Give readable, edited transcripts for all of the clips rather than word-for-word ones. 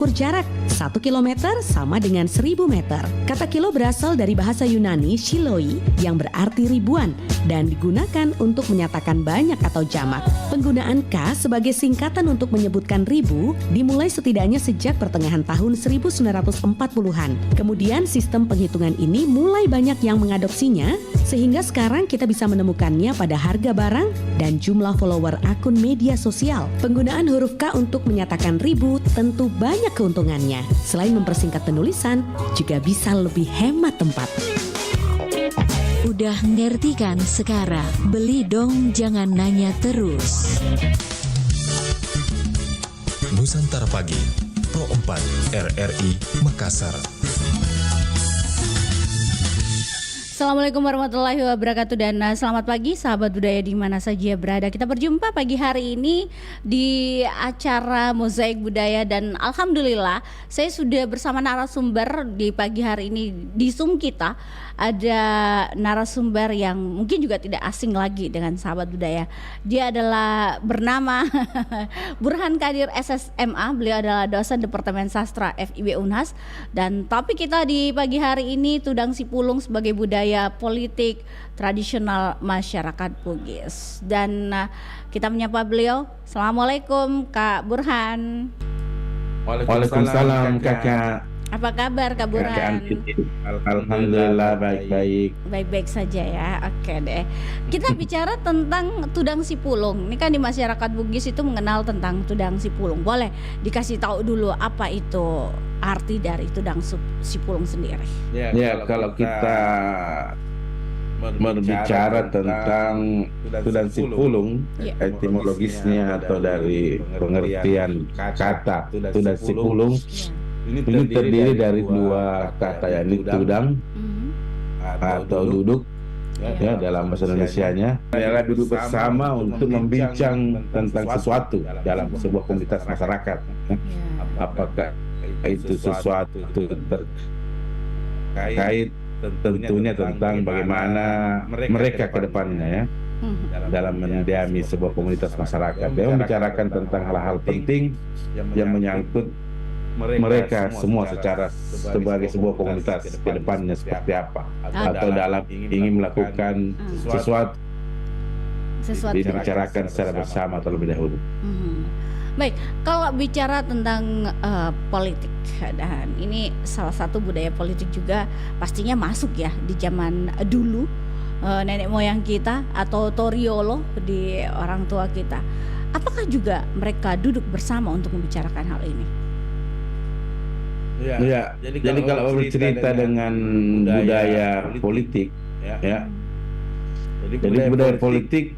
Ukur jarak 1 kilometer sama dengan 1000 meter. Kata kilo berasal dari bahasa Yunani shiloi yang berarti ribuan dan digunakan untuk menyatakan banyak atau jamak. Penggunaan K sebagai singkatan untuk menyebutkan ribu dimulai setidaknya sejak pertengahan tahun 1940-an. Kemudian sistem penghitungan ini mulai banyak yang mengadopsinya sehingga sekarang kita bisa menemukannya pada harga barang dan jumlah follower akun media sosial. Penggunaan huruf K untuk menyatakan ribu tentu banyak keuntungannya. Selain mempersingkat penulisan, juga bisa lebih hemat tempat. Udah ngerti kan sekarang? Beli dong, jangan nanya terus. Nusantara Pagi, Pro 4 RRI Makassar. Assalamualaikum warahmatullahi wabarakatuh dan selamat pagi sahabat budaya di mana saja berada. Kita berjumpa pagi hari ini di acara Mozaik Budaya dan alhamdulillah saya sudah bersama narasumber di pagi hari ini di Zoom kita. Ada narasumber yang mungkin juga tidak asing lagi dengan sahabat budaya. Dia adalah bernama Burhan Kadir SSMA. Beliau adalah dosen Departemen Sastra FIB Unhas. Dan topik kita di pagi hari ini Tudang Sipulung sebagai budaya politik tradisional masyarakat Bugis. Dan kita menyapa beliau. Assalamualaikum Kak Burhan. Waalaikumsalam Kakak. Apa kabar Kak Burhan? Alhamdulillah baik-baik. Baik-baik saja ya. Oke deh. Kita bicara tentang Tudang Sipulung. Ini kan di masyarakat Bugis itu mengenal tentang Tudang Sipulung. Boleh dikasih tahu dulu apa itu arti dari Tudang Sipulung sendiri? Ya, kalau kita berbicara tentang Tudang Sipulung, etimologisnya atau dari pengertian kata Tudang Sipulung, ini terdiri dari dua kata, yakni tudang atau duduk ya dalam bahasa Indonesianya, adalah duduk bersama untuk membincang tentang sesuatu dalam sebuah komunitas masyarakat. Apakah itu sesuatu terkait tentunya tentang bagaimana mereka ke depannya ya dalam mendiami sebuah komunitas masyarakat. Dia membicarakan tentang hal-hal penting yang menyangkut mereka semua secara sebagai sebuah komunitas ke depannya seperti apa, atau dalam ingin melakukan sesuatu dibicarakan secara bersama terlebih dahulu. Baik, kalau bicara tentang politik, dan ini salah satu budaya politik juga pastinya masuk ya di zaman dulu, nenek moyang kita atau toriolo di orang tua kita. Apakah juga mereka duduk bersama untuk membicarakan hal ini? Ya, jadi kalau bercerita dengan budaya politik, ya, jadi budaya politik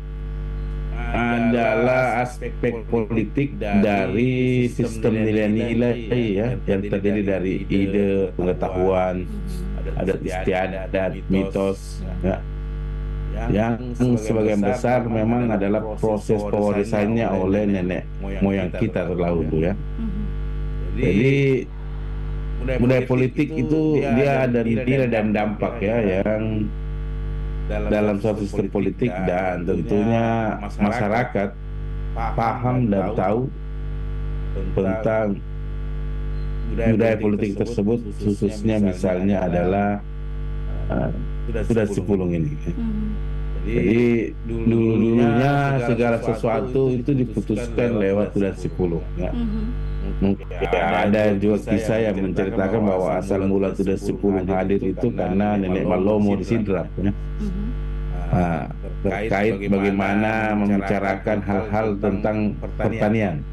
adalah aspek politik dari sistem nilai-nilai ya, yang terdiri dari ide, pengetahuan, adat istiadat, mitos, ya, yang sebagian besar memang adalah proses pewarisannya oleh nenek moyang kita terdahulu ya. Jadi budaya politik itu dia ada nilai dan dampak ya yang dalam suatu sistem politik, dan tentunya masyarakat paham dan tahu tentang budaya politik tersebut, khususnya misalnya adalah Tudang Sipulung ini. Jadi dulunya segala sesuatu itu diputuskan lewat Tudang Sipulung ya. Mungkin ada juga kisah yang menceritakan bahwa asal mula Tudang Sipulung hadir itu karena Nenek Malomo di Sidrap ya. Terkait bagaimana membicarakan hal-hal tentang pertanian.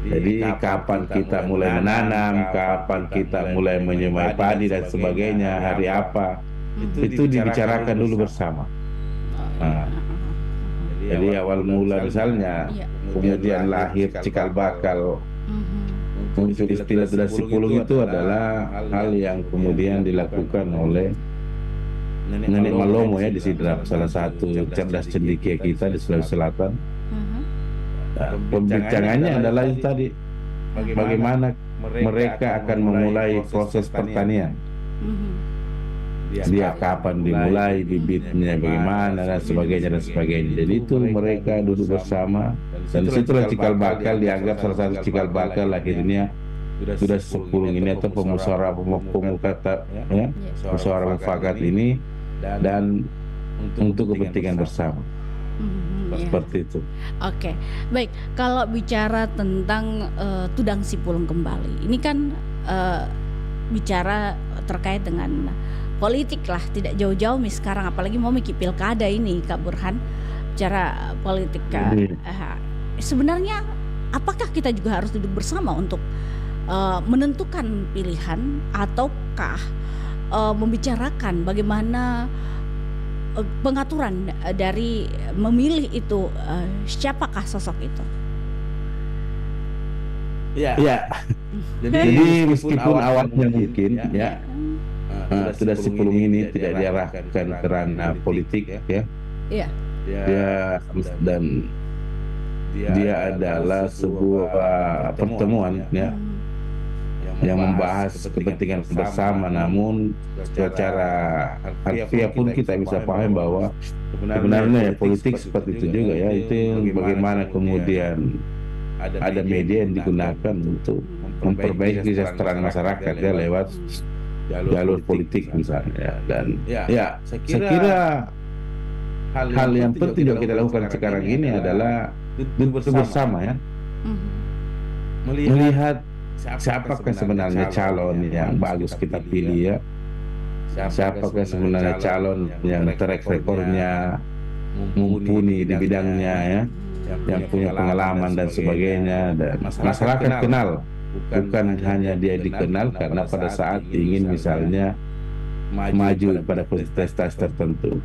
Jadi kapan kita mulai menanam, kapan kita mulai menyemai padi dan sebagainya, hari apa, itu dibicarakan dulu bersama. Jadi awal mula misalnya, kemudian lahir cikal bakal muncul istilah Tudang Sipulung itu adalah hal yang kemudian dilakukan oleh Nenek Malomo ya di Sidrap, salah satu cerdas cendekia kita di Sulawesi Selatan. Pembincangannya adalah itu tadi, bagaimana mereka akan memulai proses pertanian. Dia kapan dimulai, bibitnya bagaimana dan sebagainya. Jadi itu mereka duduk bersama, dan disitulah cikal bakal dianggap salah satu cikal bakal lahirnya sudah sepuluh ini atau pemusyawarah pemufakata ya, musyawarah mufakat ini dan untuk kepentingan bersama. Iya. Seperti itu. Oke, baik. Kalau bicara tentang Tudang Sipulung kembali, ini kan bicara terkait dengan politik lah, tidak jauh-jauh sekarang, apalagi mau mikir pilkada ini, Kak Burhan, bicara politik. Sebenarnya, apakah kita juga harus duduk bersama untuk menentukan pilihan, ataukah membicarakan bagaimana pengaturan dari memilih itu, siapakah sosok itu? Ya. Jadi meskipun awalnya mungkin sudah Sipulung ini tidak diarahkan karena politik ya. Iya. Dan dia adalah sebuah pertemuan ya yang membahas kepentingan bersama, namun secara harfiah pun kita bisa paham bahwa sebenarnya politik seperti itu juga ya, itu bagaimana kemudian ada media yang digunakan untuk memperbaiki kesejahteraan masyarakat ya lewat jalur politik misalnya. Dan ya saya kira hal yang penting yang kita lakukan sekarang ini adalah duduk bersama ya, melihat siapakah sebenarnya calon yang bagus kita pilih ya, siapakah sebenarnya calon yang track recordnya mumpuni di bidangnya ya, yang punya pengalaman dan sebagainya, dan masyarakat kenal, bukan hanya dia dikenal karena pada saat ingin misalnya maju pada kontestasi tertentu.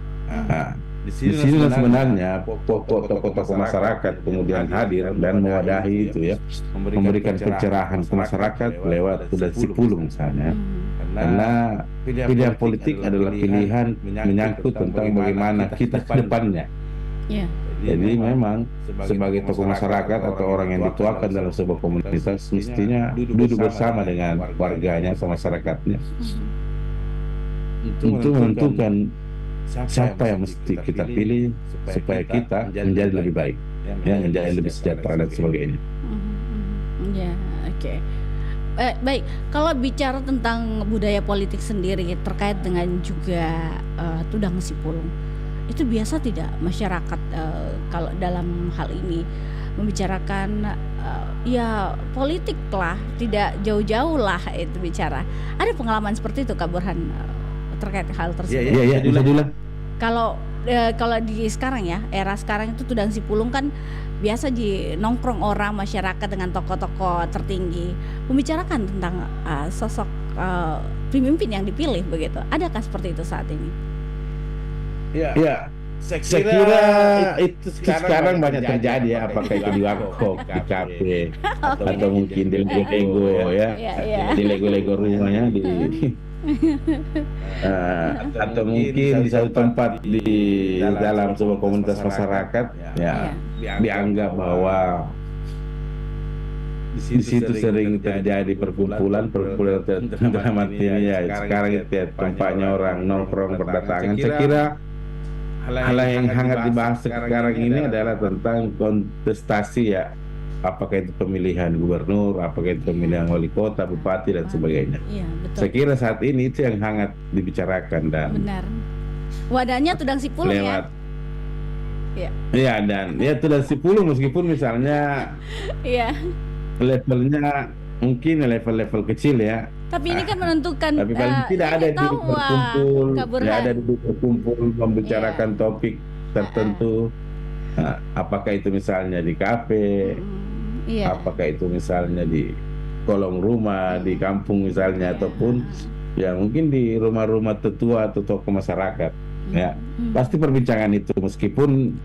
Di sini sebenarnya pokok tokoh-tokoh masyarakat kemudian hadir dan mewadahi itu ya, memberikan pencerahan ke masyarakat lewat Tudang Sipulung misalnya. Karena pilihan politik adalah pilihan menyangkut tentang bagaimana kita ke depannya. Jadi memang sebagai tokoh masyarakat atau orang yang dituakan dalam sebuah komunitas mestinya duduk bersama dengan warganya atau masyarakatnya untuk menentukan siapa yang mesti kita pilih supaya kita menjadi lebih baik, ya, menjadi lebih sejahtera dan sebagainya. Ya, oke. Baik, kalau bicara tentang budaya politik sendiri terkait dengan juga Tudang Sipulung, itu biasa tidak masyarakat kalau dalam hal ini membicarakan ya politik lah, tidak jauh-jauh lah itu bicara. Ada pengalaman seperti itu, Kak Burhan, terkait hal tersebut? Iya, dulu. Kalau di sekarang ya, era sekarang itu Tudang Sipulung kan biasa di nongkrong orang masyarakat dengan tokoh-tokoh tertinggi membicarakan tentang sosok pemimpin yang dipilih begitu. Adakah seperti itu saat ini? Ya, saya kira itu sekarang banyak terjadi ya, apakah itu di warkop, di kafe, atau mungkin di Lego ya, di Lego rumahnya di atau mungkin di satu tempat di dalam sebuah komunitas masyarakat ya, dianggap bahwa di situ sering terjadi perkumpulan dalam artinya ya sekarang itu ya, tempatnya orang nongkrong berdatangan. Saya kira hal yang hangat dibahas sekarang ini adalah tentang kontestasi ya, apakah itu pemilihan gubernur, apakah itu pemilihan wali kota, bupati dan sebagainya. Iya, betul. Saya kira saat ini itu yang hangat dibicarakan dan benar. Wadahnya Tudang Sipulung lewat, ya. Iya, dan ya Tudang Sipulung meskipun misalnya Iya. levelnya mungkin level-level kecil ya. Tapi ini kan menentukan. Tapi paling tidak ada di berkumpul, Burhan. ada di berkumpul membicarakan topik tertentu. Nah, apakah itu misalnya di kafe, apakah itu misalnya di kolong rumah, di kampung misalnya, ataupun ya mungkin di rumah-rumah tetua atau tokoh masyarakat. Ya, pasti perbincangan itu meskipun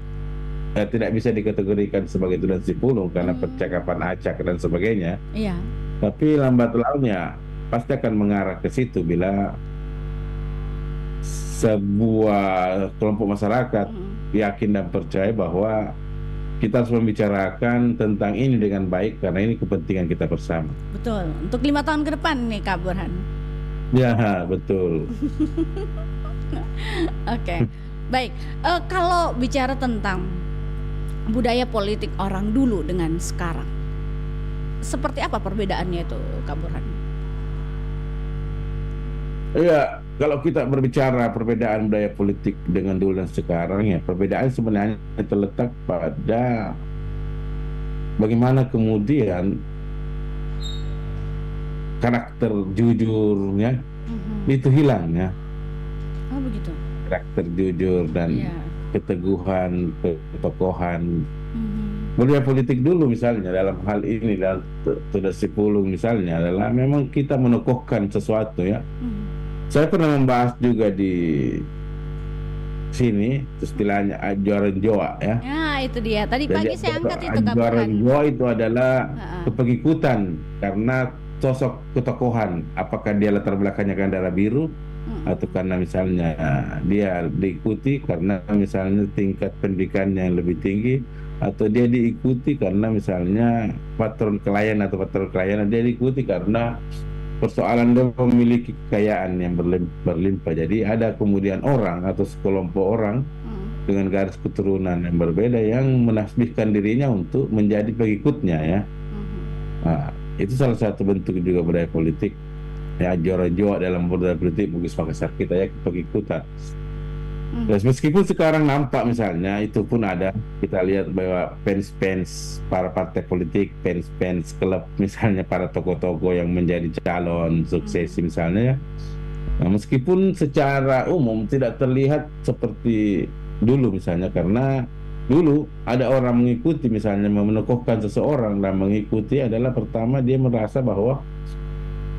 tidak bisa dikategorikan sebagai Tudang Sipulung karena percakapan acak dan sebagainya. Iya. Tapi lambat launnya pasti akan mengarah ke situ bila sebuah kelompok masyarakat yakin dan percaya bahwa kita harus membicarakan tentang ini dengan baik karena ini kepentingan kita bersama. Betul. Untuk 5 tahun ke depan nih, Kak Burhan. Ya, betul. Oke. Baik. Kalau bicara tentang budaya politik orang dulu dengan sekarang, seperti apa perbedaannya itu, Kak Burhan? Iya, kalau kita berbicara perbedaan budaya politik dengan dulu dan sekarang, ya perbedaan sebenarnya terletak pada bagaimana kemudian karakter jujurnya itu hilang ya. Oh begitu. Karakter jujur dan Iya. keteguhan, ketokohan. Budaya politik dulu misalnya dalam hal ini, dalam Tudasi Pulung misalnya adalah memang kita menokohkan sesuatu ya. Saya pernah membahas juga di sini istilahnya ajaran Jawa ya. Ya itu dia. Tadi pagi saya angkat itu, Kak Ajaran Burhan. Jawa itu adalah Ha-ha. kepengikutan karena sosok ketokohan, apakah dia latar belakangnya kan darah biru atau karena misalnya dia diikuti karena misalnya tingkat pendidikan yang lebih tinggi, atau dia diikuti karena misalnya patron klien atau patron klien dia diikuti karena persoalan dia memiliki kekayaan yang berlimpah. Jadi ada kemudian orang atau sekelompok orang dengan garis keturunan yang berbeda yang menasbihkan dirinya untuk menjadi pengikutnya ya. Nah, itu salah satu bentuk juga budaya politik ya, jora-jora dalam budaya politik Bugis Makassar kita ya, pengikutan. Terus meskipun sekarang nampak misalnya itu pun ada, kita lihat bahwa fans-fans para partai politik, fans-fans klub misalnya para tokoh-tokoh yang menjadi calon sukses misalnya ya. Nah, meskipun secara umum tidak terlihat seperti dulu misalnya, karena dulu ada orang mengikuti misalnya menokohkan seseorang dan mengikuti adalah pertama dia merasa bahwa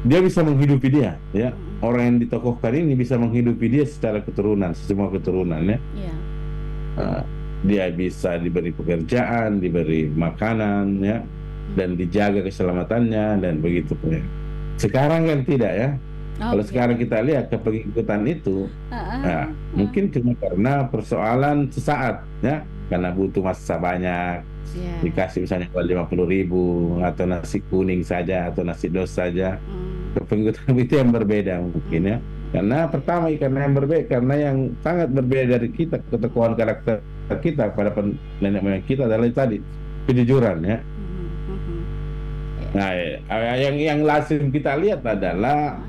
dia bisa menghidupi dia ya. Orang yang ditokohkan ini bisa menghidupi dia secara keturunan, semua keturunan ya. Iya. Dia bisa diberi pekerjaan, diberi makanan ya, dan dijaga keselamatannya dan begitu ya. Sekarang kan tidak ya. Kalau sekarang kita lihat kepengikutan itu mungkin cuma karena persoalan sesaat ya, karena butuh masa banyak, dikasih misalnya 50.000 atau nasi kuning saja atau nasi dos saja. Kepengikutan itu yang berbeda mungkin ya, karena pertama karena yang berbeda, karena yang sangat berbeda dari kita, ketokohan karakter kita pada nenek moyang kita adalah tadi kejujuran ya. Nah, yang lazim kita lihat adalah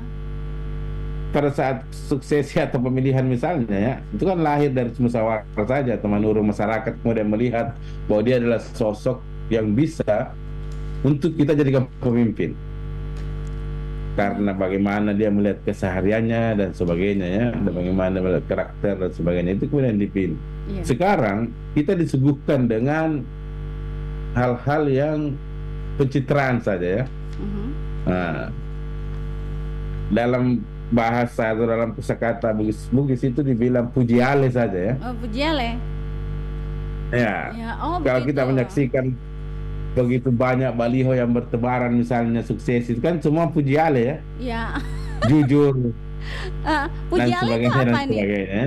pada saat suksesi atau pemilihan misalnya ya, itu kan lahir dari musyawarah saja, teman urung masyarakat kemudian melihat bahwa dia adalah sosok yang bisa untuk kita jadikan pemimpin karena bagaimana dia melihat kesehariannya dan sebagainya ya, dan bagaimana melihat karakter dan sebagainya, itu kemudian dipilih. Sekarang kita disuguhkan dengan hal-hal yang pencitraan saja ya. Nah, dalam bahasa atau dalam kosakata Bugis itu dibilang pujiale saja ya. Oh, pujiale. Ya. Oh, kalau begitu. kita menyaksikan begitu banyak baliho yang bertebaran misalnya sukses itu kan semua pujiale ya. Iya. Jujur. Pujiale itu apa nih?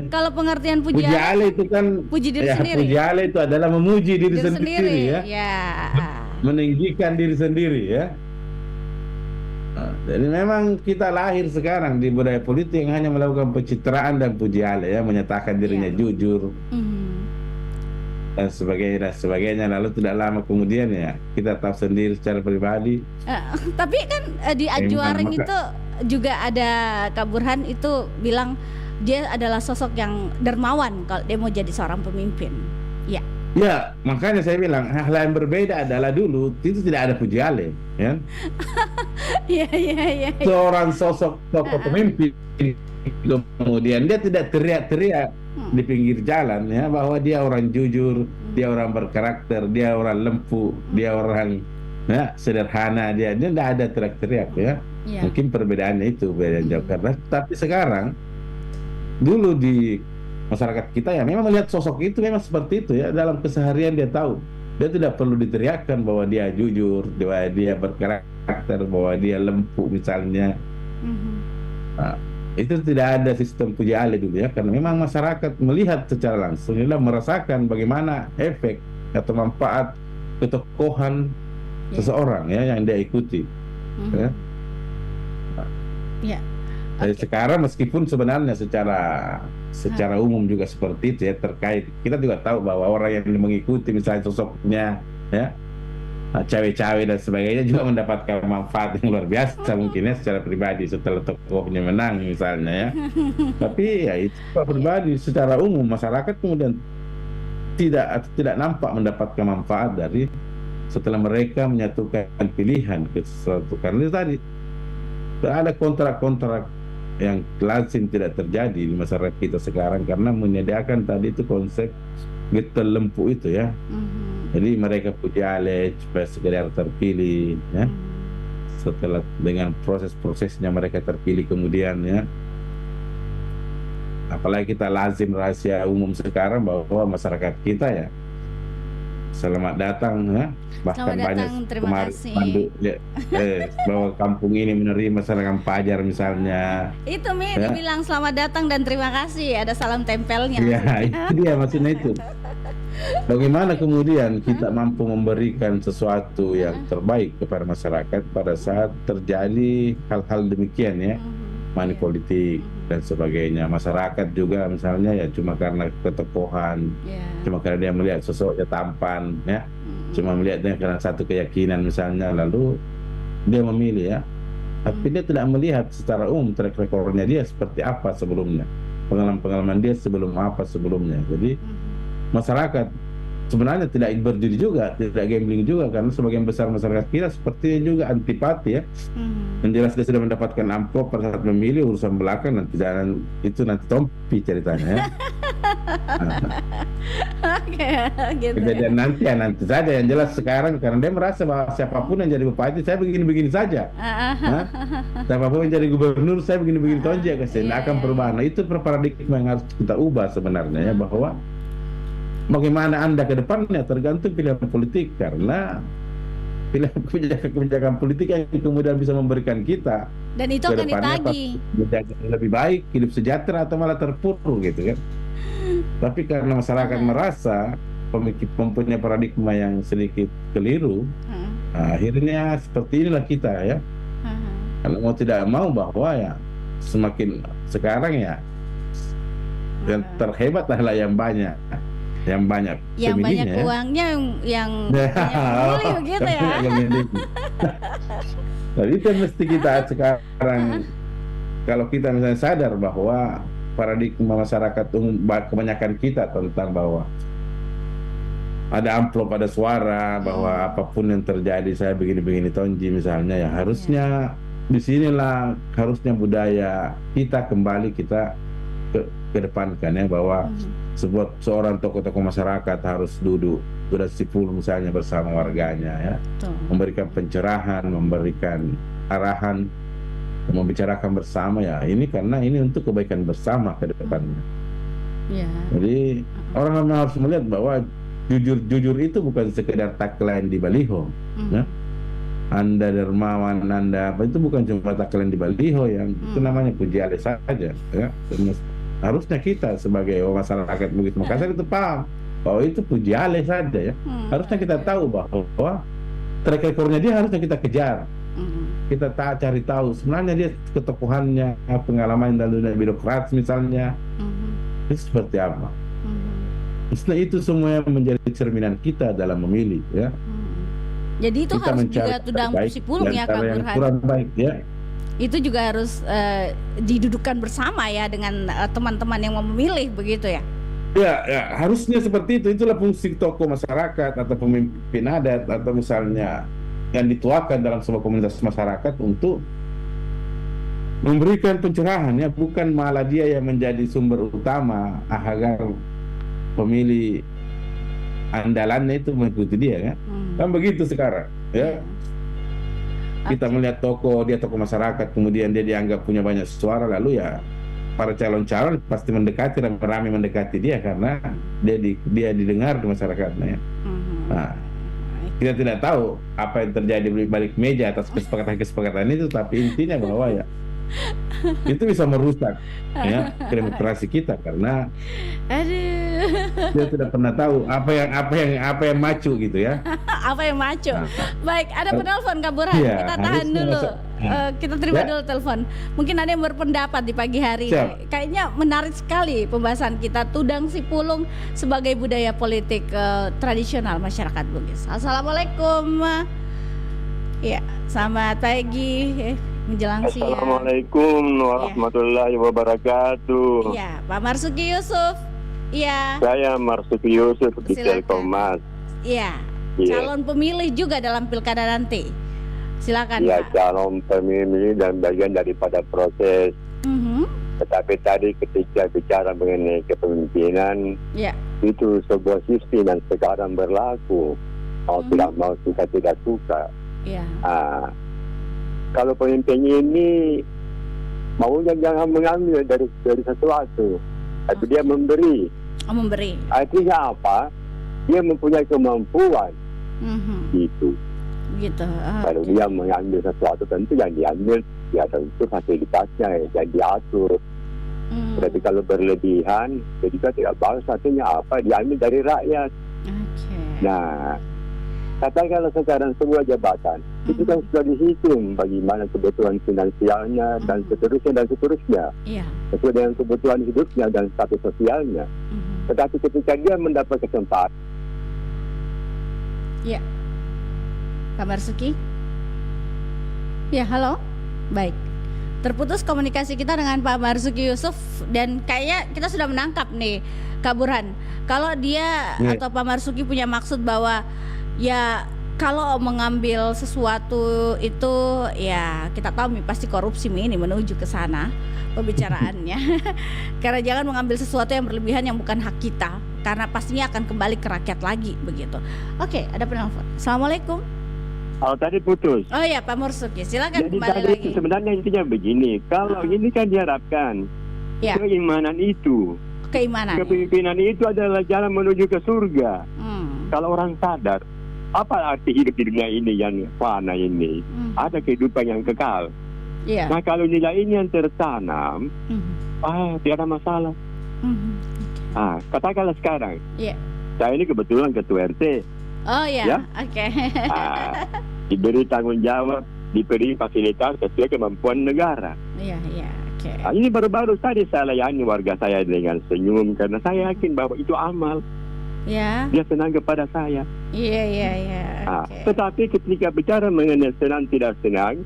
Kalau pengertian pujiale itu kan puji diri sendiri. Pujiale itu adalah memuji diri sendiri ya. Ya. Meninggikan diri sendiri ya. Jadi memang kita lahir sekarang di budaya politik yang hanya melakukan pencitraan dan pujiale ya, menyatakan dirinya jujur dan sebagainya, lalu tidak lama kemudian ya kita tahu sendiri secara pribadi. Tapi kan di Ajuaring itu juga ada Kak Burhan itu bilang dia adalah sosok yang dermawan kalau dia mau jadi seorang pemimpin. Ya. Ya, makanya saya bilang hal yang berbeda adalah dulu itu tidak ada pujiale, ya. Iya. Seorang sosok tokoh pemimpin kemudian dia tidak teriak-teriak di pinggir jalan ya bahwa dia orang jujur, dia orang berkarakter, dia orang lempu, dia orang ya sederhana, dia tidak ada teriak-teriak ya. Mungkin perbedaannya itu beda jauh karena tapi sekarang dulu di masyarakat kita ya memang melihat sosok itu memang seperti itu ya, dalam keseharian dia tahu, dia tidak perlu diteriakkan bahwa dia jujur, bahwa dia berkarakter, bahwa dia lempu misalnya. Nah, itu tidak ada sistem pujiale dulu ya, karena memang masyarakat melihat secara langsung, dia merasakan bagaimana efek atau manfaat ketokohan seseorang ya yang dia ikuti. Jadi sekarang meskipun sebenarnya secara umum juga seperti itu ya, terkait kita juga tahu bahwa orang yang mengikuti misalnya sosoknya ya cawe-cawe dan sebagainya juga mendapatkan manfaat yang luar biasa mungkin ya secara pribadi setelah tokohnya menang misalnya ya. Tapi ya itu pribadi, secara umum masyarakat kemudian tidak nampak mendapatkan manfaat dari setelah mereka menyatukan pilihan ke sesuatu. Karena itu tadi ada kontrak-kontrak yang lazim tidak terjadi di masyarakat kita sekarang karena menyediakan tadi itu konsep getol lempu itu ya. Jadi mereka punya alih supaya sekedar terpilih ya. Setelah dengan proses-prosesnya mereka terpilih kemudian ya. Apalagi kita lazim rahasia umum sekarang bahwa masyarakat kita ya selamat datang ya. Bahkan Selamat banyak datang, terima kemarin kasih. panduk ya, bahwa kampung ini menerima serangan pajar misalnya. Itu Mi Ya. dibilang selamat datang dan terima kasih, ada salam tempelnya. Ya, itu dia maksudnya itu. Bagaimana kemudian kita mampu memberikan sesuatu yang terbaik kepada masyarakat pada saat terjadi hal-hal demikian ya, money politik dan sebagainya. Masyarakat juga misalnya ya cuma karena ketokohan, Ya. cuma karena dia melihat sosoknya tampan ya, cuma melihatnya karena satu keyakinan misalnya, lalu dia memilih ya. Tapi dia tidak melihat secara umum track recordnya dia seperti apa sebelumnya, pengalaman-pengalaman dia sebelum apa sebelumnya. Jadi masyarakat sebenarnya tidak berjudi juga, tidak gambling juga, karena sebagian besar masyarakat kita sepertinya juga antipati ya. Yang jelas dia sudah mendapatkan amplop pada saat memilih, urusan belakang nanti jangan itu nanti tompi ceritanya ya. Oke, gitu. Kejadian nanti ya nanti saja, yang jelas sekarang karena dia merasa bahwa siapapun yang jadi bupati saya begini-begini saja. Hah? Siapapun yang jadi gubernur saya begini-begini saja, tidak akan perubahan. Nah, itu paradigma yang harus kita ubah sebenarnya ya, bahwa bagaimana Anda ke depannya tergantung pilihan politik, karena pilihan kebijakan politik yang kemudian bisa memberikan kita Dan itu ke akan depannya ditagih. menjadi lebih baik, hidup sejahtera atau malah terpuruk gitu kan. Tapi karena masyarakat merasa mempunyai paradigma yang sedikit keliru, akhirnya seperti inilah kita ya. Kalau mau tidak mau bahwa ya semakin sekarang ya yang terhebat adalah yang banyak Yang banyak pemilihnya ya. uangnya yang pemilih gitu ya. Jadi itu yang mesti kita sekarang, kalau kita misalnya sadar bahwa paradigma masyarakat umum kebanyakan kita tentang bahwa ada amplop, ada suara, bahwa apapun yang terjadi saya begini-begini tonji misalnya ya, harusnya disinilah harusnya budaya kita kembali kita kedepankan ya, bahwa seorang tokoh-tokoh masyarakat harus duduk berdisipul misalnya bersama warganya ya, memberikan pencerahan, memberikan arahan, membicarakan bersama ya, ini karena ini untuk kebaikan bersama ke depannya. Ya. Jadi orang harus melihat bahwa jujur itu bukan sekedar tagline di baliho ya. Anda dermawan, Anda apa, itu bukan cuma tagline di baliho yang itu namanya puji alih saja ya. Harusnya kita sebagai masyarakat Bugis Makassar itu paham bahwa itu puji alih saja ya. Harusnya kita tahu bahwa track recordnya dia harusnya kita kejar. Kita cari tahu sebenarnya dia ketokohannya, pengalaman dalam dunia birokrat misalnya, itu seperti apa. Maksudnya itu semua menjadi cerminan kita dalam memilih ya. Jadi itu Kita harus mencari juga tudang terbaik pusipulung ya di antara Kak yang Burhan. kurang baik ya. Itu juga harus didudukkan bersama ya dengan teman-teman yang mau memilih begitu ya. Ya, harusnya seperti itu. Itulah fungsi tokoh masyarakat atau pemimpin adat atau misalnya yang dituakan dalam sebuah komunitas masyarakat untuk memberikan pencerahan ya, bukan malah dia yang menjadi sumber utama agar pemilih andalannya itu mengikuti dia kan. Kan begitu sekarang ya. Kita melihat dia tokoh masyarakat, kemudian dia dianggap punya banyak suara, lalu ya para calon-calon pasti mendekati, ramai mendekati dia karena dia didengar di masyarakatnya ya. Nah, kita tidak tahu apa yang terjadi di balik meja atas kesepakatan itu, tapi intinya bahwa ya itu bisa merusak ya demokrasi kita karena dia tidak pernah tahu apa yang macu gitu ya. Apa yang maco. Baik, ada penelpon Kak Burhan. Iya, Kita tahan harusnya dulu. Kita terima Ya. dulu telepon. Mungkin ada yang berpendapat di pagi hari ini. Siap. Kayaknya menarik sekali pembahasan kita, Tudang Sipulung sebagai budaya politik tradisional masyarakat Bugis. Assalamualaikum. Ya, selamat pagi. Menjelang siang. Assalamualaikum warahmatullahi wabarakatuh. Iya, Pak Marsuki Yusuf. Iya. Saya Marsuki Yusuf di Silakan. Telkomas. Iya. Iya. Calon pemilih juga dalam pilkada nanti. Silakan, Ya, Pak. calon pemilih dan bagian daripada proses. Mhm. Tetapi tadi ketika bicara mengenai kepemimpinan, Ya. itu sebuah sistem yang sekarang berlaku. Mau tidak mau, suka tidak suka. Iya. Kalau pemimpin ini maunya jangan mengambil dari sesuatu, tapi dia memberi. Memberi. Artinya apa? Dia mempunyai kemampuan gitu. Gitu. Kalau dia mengambil sesuatu tentu yang diambil ya tentu fasilitasnya yang diatur. Tapi kalau berlebihan, jadi juga tidak bagus. Artinya apa? Diambil dari rakyat. Oke. Nah, katakanlah sekarang sebuah jabatan itu kan sudah dihitung bagaimana kebutuhan finansialnya dan seterusnya Iya. sesuai dengan kebutuhan hidupnya dan status sosialnya. Tetapi ketika dia mendapat kesempatan, Ya. Pak Marsuki? Ya, halo. Baik. Terputus komunikasi kita dengan Pak Marsuki Yusuf dan kayaknya kita sudah menangkap nih Kak Burhan. Kalau dia Ya. atau Pak Marsuki punya maksud bahwa ya kalau mengambil sesuatu itu ya kita tahu pasti korupsi ini menuju ke sana pembicaraannya. Karena jangan mengambil sesuatu yang berlebihan yang bukan hak kita karena pastinya akan kembali ke rakyat lagi begitu. Oke, ada penelpon. Assalamualaikum. kalau tadi putus. Oh ya, Pak Marsuki, silakan Jadi kembali tadi lagi. sebenarnya intinya begini, kalau ini kan diharapkan Ya. keimanan itu, Keimanan. kepemimpinan itu adalah jalan menuju ke surga. Hmm. Kalau orang sadar, apa arti hidup di dunia ini yang fana ini? Ada kehidupan yang kekal. Iya. Nah, kalau nilai ini yang tertanam, tidak ada masalah. Katakanlah sekarang, Iya. saya ini kebetulan ketua RT, Oh ya, Ya. oke. diberi tanggung jawab, diberi fasilitas sesuai kemampuan negara. Iya, iya, oke. Ini baru-baru tadi saya layani warga saya dengan senyum karena saya yakin bahwa itu amal. Ya. Dia senang kepada saya. Iya, iya, iya. Oke. Tetapi ketika bicara mengenai senang tidak senang,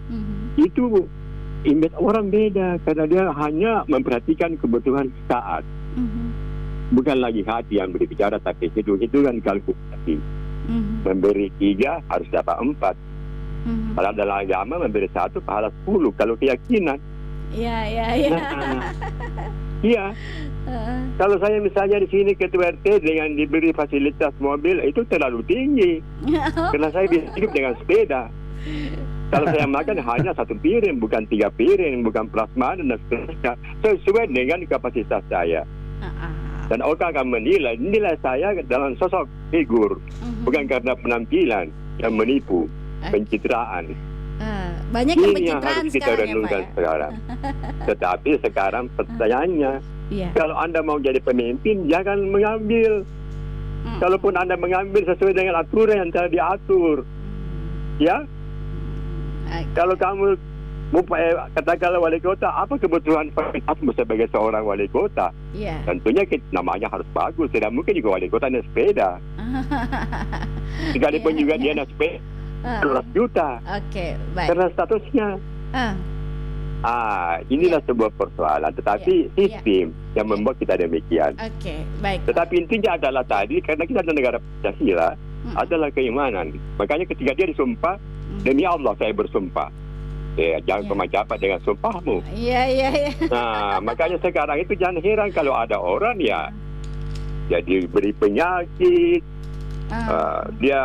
itu image orang beda karena dia hanya memperhatikan kebutuhan saat. Bukan lagi hati yang berbicara, tapi hitung-hitungan kalkulasi. Memberi 3 harus dapat 4. Kalau dalam agama memberi 1 pahala 10. Kalau keyakinan, Iya, iya, iya. iya. Kalau saya misalnya di sini ketua RT dengan diberi fasilitas mobil itu terlalu tinggi. Karena saya bisa hidup dengan sepeda. Kalau saya makan hanya 1 piring, bukan 3 piring, bukan prasmanan dan seterusnya. Sesuai dengan kapasitas saya. Dan orang akan menilai saya dalam sosok figur, bukan karena penampilan yang menipu, pencitraan. Banyak yang Ini yang pencitraan harus kita sekarang ya, Pak. renungkan Ya? sekarang. Tetapi sekarang pertanyaannya, Iya. kalau Anda mau jadi pemimpin, jangan mengambil. Kalaupun Anda mengambil sesuai dengan aturan yang telah diatur. Ya, kalau kamu katakanlah wali kota, apa kebutuhan fasilitasmu sebagai seorang wali kota? Iya. Tentunya namanya harus bagus. Tidak mungkin juga wali kota naik sepeda. Sekalipun juga dia naik sepeda 100 juta. Oke, baik. Karena statusnya. Inilah sebuah persoalan. Tetapi sistem yang membuat kita demikian. Oke, baik. Tetapi intinya adalah tadi, karena kita adalah negara Pancasila, adalah keimanan. Makanya ketika dia disumpah, demi Allah saya bersumpah. Jangan kemajapan dengan sumpahmu. Iya, iya, iya. Nah, makanya sekarang itu jangan heran kalau ada orang ya diberi penyakit, dia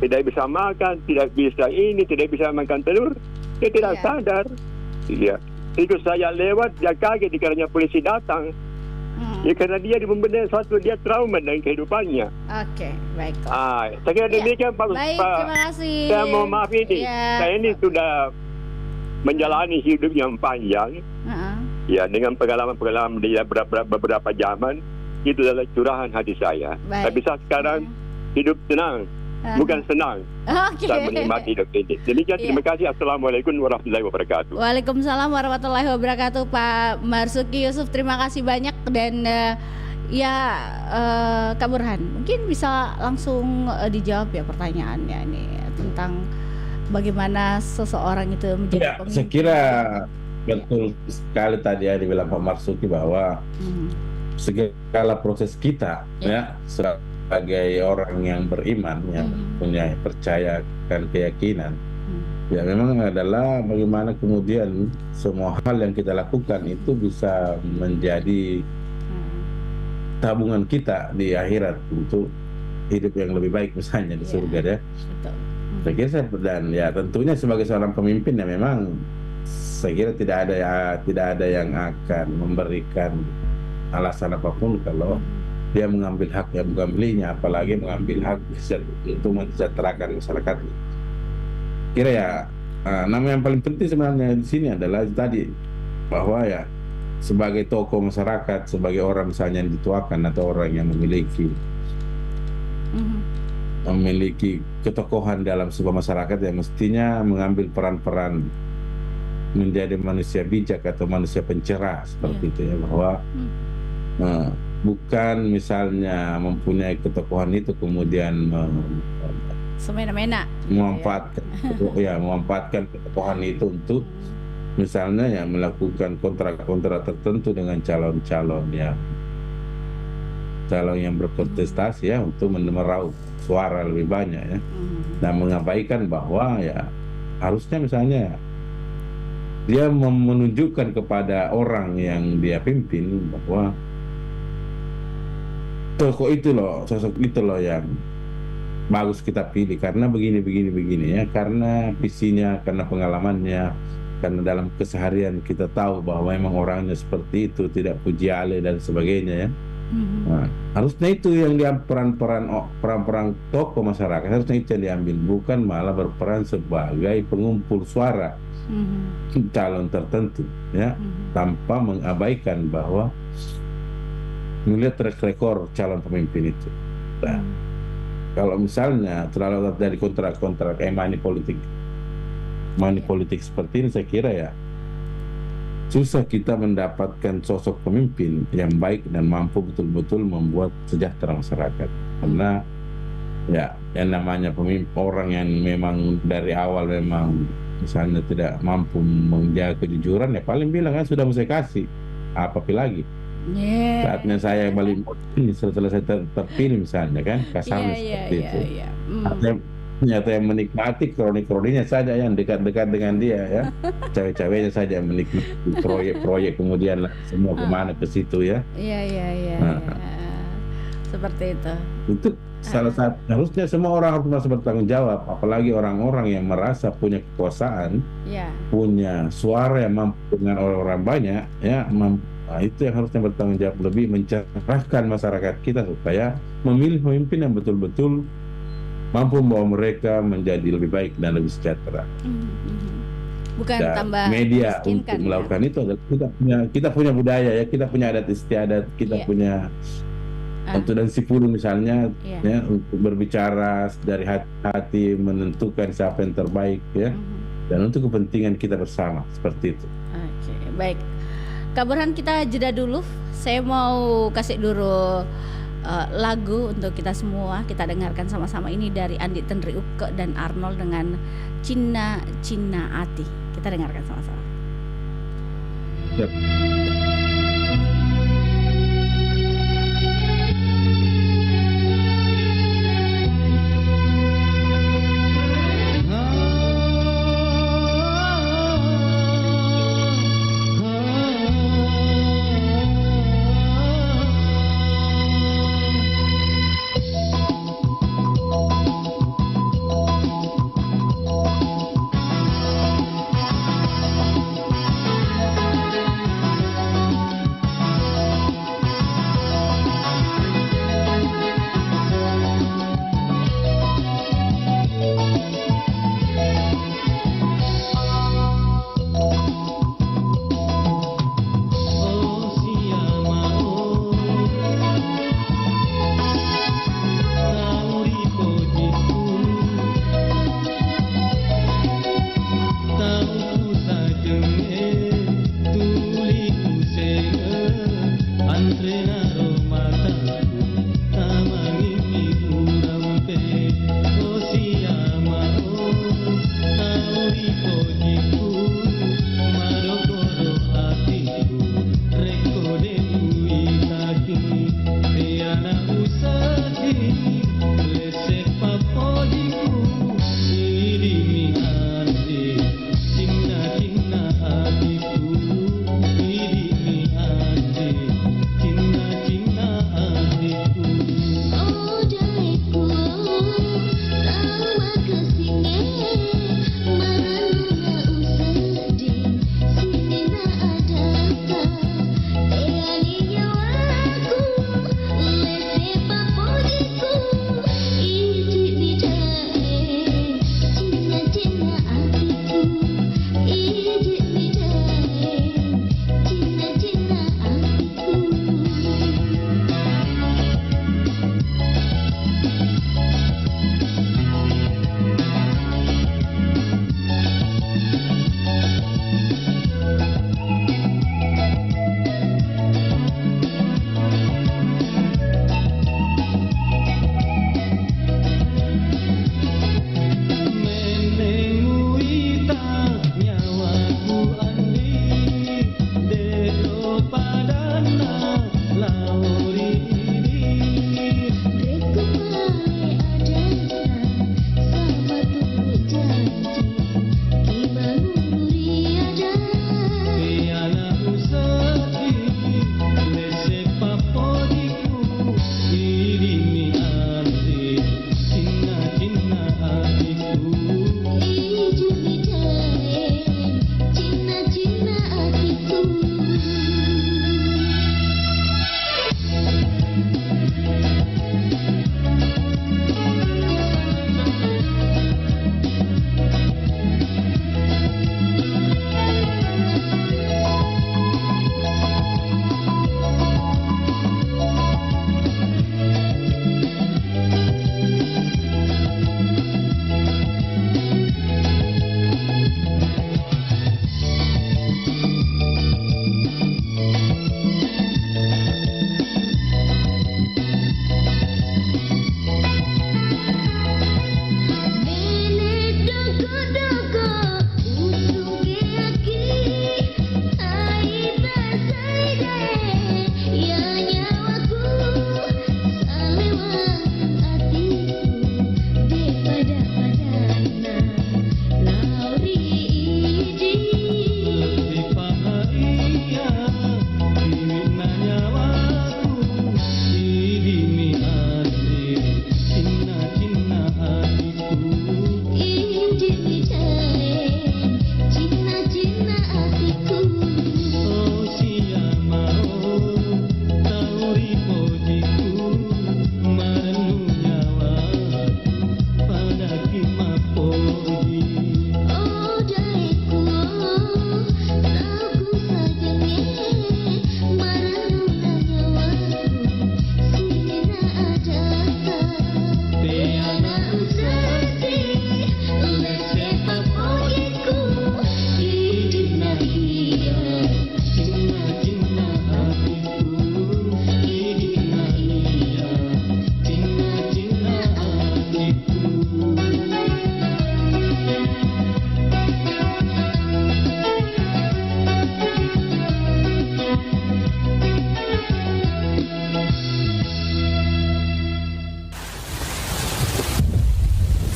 tidak bisa makan, tidak bisa ini, tidak bisa makan telur, dia tidak sadar. Dia, itu saya lewat, dia kaget dikarenanya polisi datang. Ya karena dia memberi sesuatu, dia trauma dengan kehidupannya. Oke, baik. Saya kira demikian Pak. Baik, terima kasih. Saya mau maaf ini, Ya. saya ini sudah menjalani hidup yang panjang. Ya, dengan pengalaman-pengalaman di beberapa zaman, itu adalah curahan hati saya. Baik. Tapi saya sekarang hidup tenang, bukan senang Oke. saya menikmati hidup ini. Demikian, Iya. terima kasih. Assalamualaikum warahmatullahi wabarakatuh. Waalaikumsalam warahmatullahi wabarakatuh, Pak Marzuki Yusuf. Terima kasih banyak dan Kak Burhan, mungkin bisa langsung dijawab ya pertanyaannya nih tentang bagaimana seseorang itu menjadi Ya, pemimpin. saya kira betul sekali tadi ya dibilang Pak Marzuki bahwa segala proses kita ya sebagai orang yang beriman yang punya percaya dan keyakinan ya memang adalah bagaimana kemudian semua hal yang kita lakukan itu bisa menjadi tabungan kita di akhirat untuk hidup yang lebih baik misalnya di surga ya. Betul. Saya kira dan ya tentunya sebagai seorang pemimpin ya memang saya kira tidak ada yang akan memberikan alasan apapun kalau dia mengambil hak yang bukan miliknya, apalagi mengambil hak untuk mensejahterakan masyarakat. Kira ya nama yang paling penting sebenarnya di sini adalah tadi bahwa ya sebagai tokoh masyarakat, sebagai orang misalnya yang dituakan atau orang yang memiliki ketokohan dalam sebuah masyarakat yang mestinya mengambil peran-peran menjadi manusia bijak atau manusia pencerah seperti itu ya, bahwa bukan misalnya mempunyai ketokohan itu kemudian semena-mena memanfaatkan ketokohan itu untuk misalnya ya melakukan kontrak-kontrak tertentu dengan calon yang berkontestasi ya untuk meraup suara lebih banyak ya, dan mengabaikan bahwa ya harusnya misalnya dia menunjukkan kepada orang yang dia pimpin bahwa sosok itu loh yang bagus kita pilih karena begini ya, karena visinya, karena pengalamannya, karena dalam keseharian kita tahu bahwa memang orangnya seperti itu, tidak pujiale dan sebagainya ya. Nah, harusnya itu yang diambil peran tokoh masyarakat, harusnya itu yang diambil, bukan malah berperan sebagai pengumpul suara calon tertentu ya, tanpa mengabaikan bahwa melihat track record calon pemimpin itu. Nah, kalau misalnya terlalu dari kontrak-kontrak money politik seperti ini, saya kira ya susah kita mendapatkan sosok pemimpin yang baik dan mampu betul-betul membuat sejahtera masyarakat. Karena ya yang namanya pemimpin, orang yang memang dari awal memang misalnya tidak mampu menjaga kejujuran, ya paling bilang kan sudah saya kasih apa lagi. Saatnya saya balik ini setelah saya terpilih misalnya kan, kasarnya seperti itu. Ternyata yang menikmati kroni-kroninya saja yang dekat-dekat dengan dia ya, cewek-ceweknya saja yang menikmati proyek-proyek, kemudian semua kemana ke situ ya. Iya. Seperti itu. Itu salah satu, harusnya semua orang harus merasa bertanggung jawab, apalagi orang-orang yang merasa punya kekuasaan, punya suara yang mampu dengan orang-orang banyak ya, itu yang harusnya bertanggung jawab lebih, mencerahkan masyarakat kita supaya memilih pemimpin yang betul-betul mampu membawa mereka menjadi lebih baik dan lebih sejahtera. Bukan dan tambah media untuk kan, melakukan itu adalah kita punya budaya ya, kita punya adat istiadat, kita punya untuk dan sipulu misalnya ya, untuk berbicara dari hati menentukan siapa yang terbaik ya, dan untuk kepentingan kita bersama seperti itu. Oke, baik. Kak Burhan, kita jeda dulu. Saya mau kasih dulu lagu untuk kita semua, kita dengarkan sama-sama. Ini dari Andi Tenri Uke dan Arnold dengan Cina Ati. Kita dengarkan sama-sama. Yep.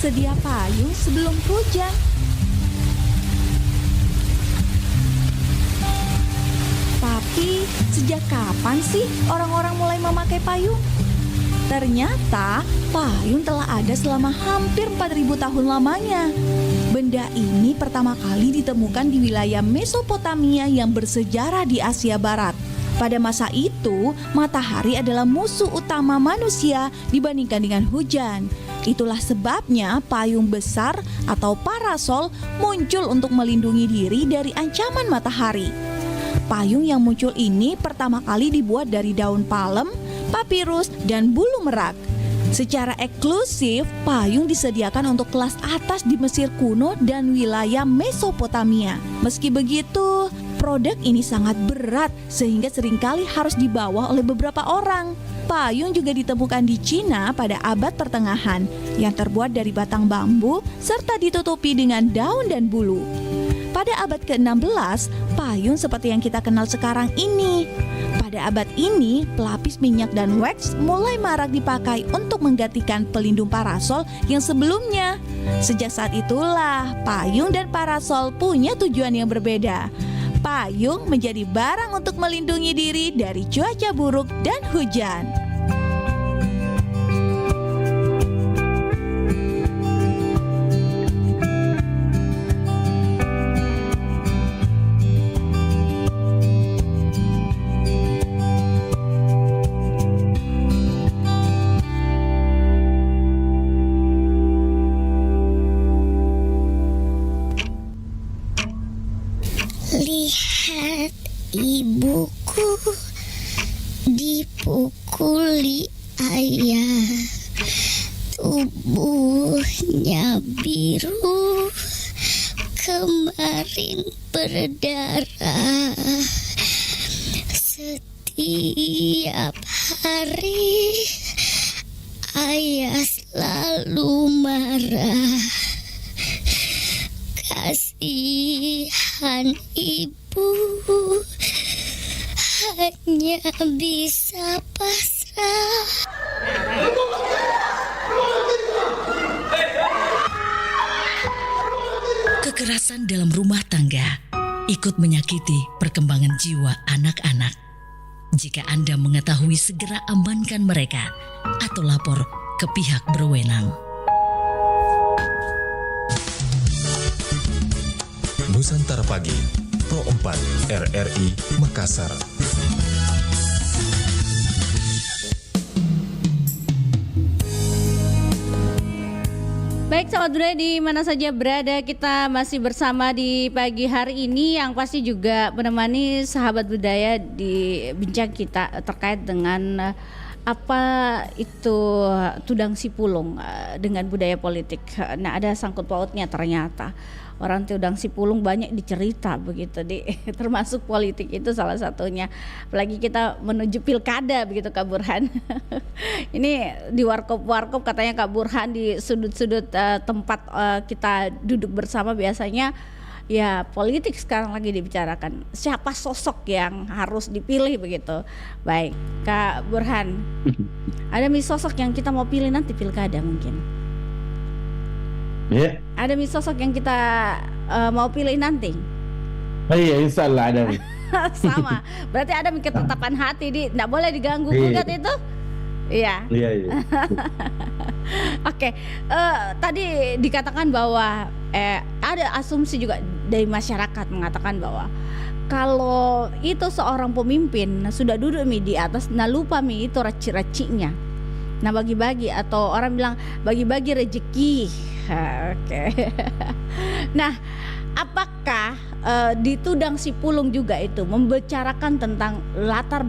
sedia payung sebelum hujan. Tapi sejak kapan sih orang-orang mulai memakai payung? Ternyata payung telah ada selama hampir 4.000 tahun lamanya. Benda ini pertama kali ditemukan di wilayah Mesopotamia yang bersejarah di Asia Barat. Pada masa itu, matahari adalah musuh utama manusia dibandingkan dengan hujan. Itulah sebabnya payung besar atau parasol muncul untuk melindungi diri dari ancaman matahari. Payung yang muncul ini pertama kali dibuat dari daun palem, papirus, dan bulu merak. Secara eksklusif, payung disediakan untuk kelas atas di Mesir kuno dan wilayah Mesopotamia. Meski begitu, produk ini sangat berat sehingga seringkali harus dibawa oleh beberapa orang. Payung juga ditemukan di Cina pada abad pertengahan yang terbuat dari batang bambu serta ditutupi dengan daun dan bulu. Pada abad ke-16, payung seperti yang kita kenal sekarang ini. Pada abad ini, pelapis minyak dan wax mulai marak dipakai untuk menggantikan pelindung parasol yang sebelumnya. Sejak saat itulah, payung dan parasol punya tujuan yang berbeda. Payung menjadi barang untuk melindungi diri dari cuaca buruk dan hujan. Lihat ibuku dipukuli ayah, tubuhnya biru, kemarin berdarah. Setiap hari ayah selalu marah. Kasihan ibu, hanya bisa pasrah. Kekerasan dalam rumah tangga ikut menyakiti perkembangan jiwa anak-anak. Jika Anda mengetahui, segera amankan mereka atau lapor ke pihak berwenang. Nusantara Pagi, Pro 4 RRI Makassar. Baik sahabat budaya di mana saja berada, kita masih bersama di pagi hari ini yang pasti juga menemani sahabat budaya di bincang kita terkait dengan apa itu tudang sipulung dengan budaya politik. Nah, ada sangkut pautnya ternyata. Orang tudang sipulung banyak dicerita begitu termasuk politik itu salah satunya. Apalagi kita menuju pilkada begitu Kak Burhan. Ini di warkop katanya Kak Burhan di sudut-sudut tempat kita duduk bersama biasanya ya politik sekarang lagi dibicarakan. Siapa sosok yang harus dipilih begitu. Baik, Kak Burhan. Ada sosok yang kita mau pilih nanti pilkada mungkin? Ya. Ada sosok yang kita mau pilih nanti? Oh iya, insya Allah ada. Sama, berarti ada ketetapan hati tidak boleh diganggu gugat itu? Iya. Iya. Oke, tadi dikatakan bahwa ada asumsi juga dari masyarakat mengatakan bahwa kalau itu seorang pemimpin sudah duduk di atas, nah lupa itu raci-racinya. Nah bagi-bagi atau orang bilang bagi-bagi rezeki. Oke. Nah, apakah di tudang sipulung juga itu membicarakan tentang latar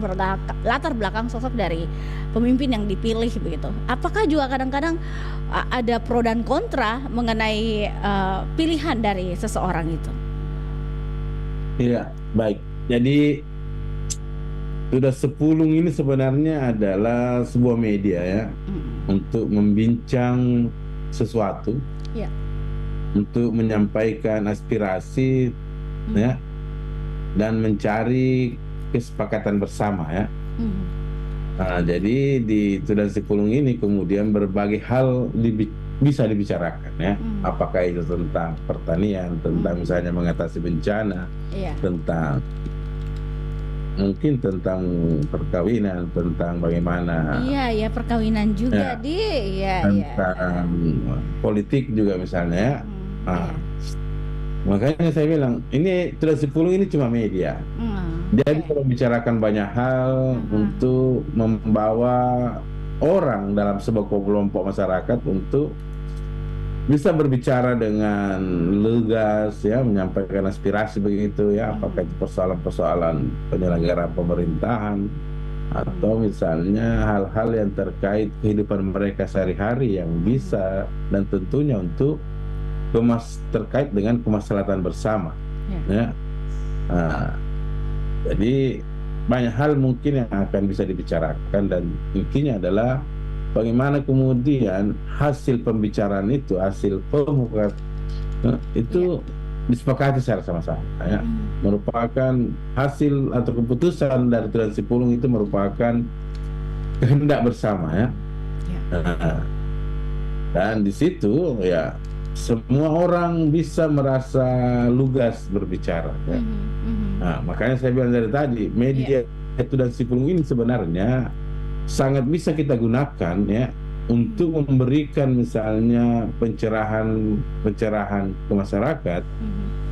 belakang sosok dari pemimpin yang dipilih begitu? Apakah juga kadang-kadang ada pro dan kontra mengenai pilihan dari seseorang itu? Iya, baik. Jadi tudang sipulung ini sebenarnya adalah sebuah media ya untuk membincang sesuatu, ya, untuk menyampaikan aspirasi, ya, dan mencari kesepakatan bersama ya. Nah, jadi di tudang sipulung ini kemudian berbagai hal bisa dibicarakan ya. Apakah itu tentang pertanian, tentang misalnya mengatasi bencana, Iya. tentang mungkin tentang perkawinan, tentang bagaimana Iya, perkawinan juga, Ya. Di. Iya. tentang politik juga misalnya ya. Nah, makanya saya bilang ini Tudan 10 ini cuma media. Jadi kalau bicarakan banyak hal untuk membawa orang dalam sebuah kelompok masyarakat untuk bisa berbicara dengan lugas ya, menyampaikan aspirasi begitu ya, apakah itu persoalan-persoalan penyelenggaraan pemerintahan atau misalnya hal-hal yang terkait kehidupan mereka sehari-hari yang bisa dan tentunya untuk terkait dengan kemaslahatan bersama ya. Nah, jadi banyak hal mungkin yang akan bisa dibicarakan dan intinya adalah bagaimana kemudian hasil pembicaraan itu, hasil pemufakatan itu disepakati secara sama-sama ya. Merupakan hasil atau keputusan dari Tudan Sipulung itu merupakan kehendak bersama ya. Nah, dan di situ ya semua orang bisa merasa lugas berbicara ya. Nah, makanya saya bilang dari tadi media Tudan Sipulung ini sebenarnya sangat bisa kita gunakan ya untuk memberikan misalnya pencerahan ke masyarakat,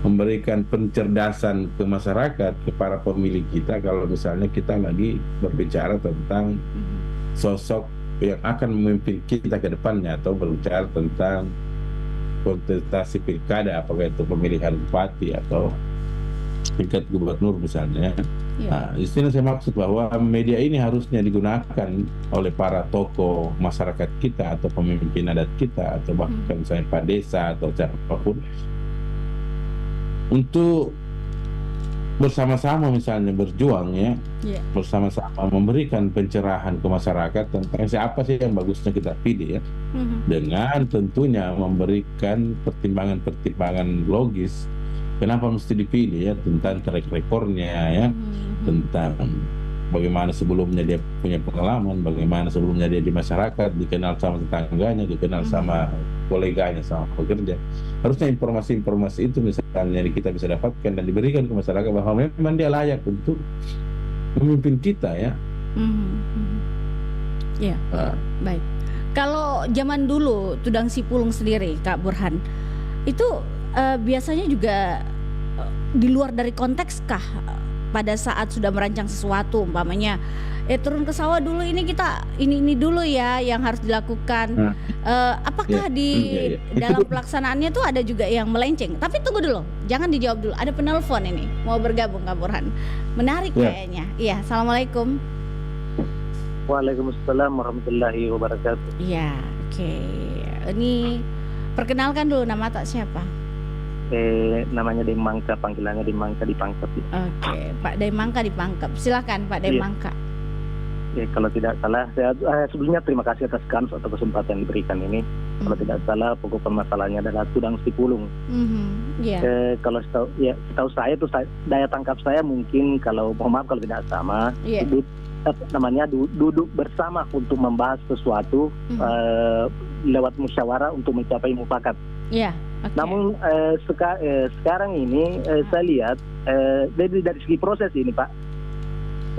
memberikan pencerdasan ke masyarakat, ke para pemilih kita kalau misalnya kita lagi berbicara tentang sosok yang akan memimpin kita ke depannya atau berbicara tentang kontestasi pilkada, apakah itu pemilihan bupati atau tingkat gubernur misalnya. Nah, di sini saya maksud bahwa media ini harusnya digunakan oleh para tokoh masyarakat kita atau pemimpin adat kita atau bahkan misalnya Pak Desa atau siapapun untuk bersama-sama misalnya berjuang ya, bersama-sama memberikan pencerahan ke masyarakat tentang siapa sih yang bagusnya kita pilih ya, dengan tentunya memberikan pertimbangan-pertimbangan logis kenapa mesti dipilih ya, tentang track recordnya ya, tentang bagaimana sebelumnya dia punya pengalaman, bagaimana sebelumnya dia di masyarakat, dikenal sama tetangganya, dikenal sama koleganya, sama pekerja. Harusnya informasi-informasi itu misalnya kita bisa dapatkan dan diberikan ke masyarakat bahwa memang dia layak untuk memimpin kita ya. Ya, baik. Kalau zaman dulu Tudan Sipulung sendiri, Kak Burhan, itu biasanya juga di luar dari konteks kah pada saat sudah merancang sesuatu, umpamanya turun ke sawah dulu, ini kita ini dulu ya yang harus dilakukan. Apakah di dalam pelaksanaannya tuh ada juga yang melenceng? Tapi tunggu dulu, jangan dijawab dulu. Ada penelpon ini mau bergabung, Kak Burhan. Menarik kayaknya. Iya, assalamualaikum. Waalaikumsalam warahmatullahi wabarakatuh. Iya, oke. Ini perkenalkan dulu, nama tak siapa? Namanya Demangka, panggilannya Demangka di Pangkep. Oke, Pak Demangka di Pangkep. Silakan Pak Demangka. Kalau tidak salah, saya sebelumnya terima kasih atas kans atau kesempatan yang diberikan ini. Kalau tidak salah, pokok permasalahannya adalah Tudan Sipulung. Kalau setahu saya itu daya tangkap saya mungkin, kalau mohon maaf kalau tidak sama, duduk bersama untuk membahas sesuatu lewat musyawarah untuk mencapai mufakat. Namun sekarang ini saya lihat dari segi proses ini Pak,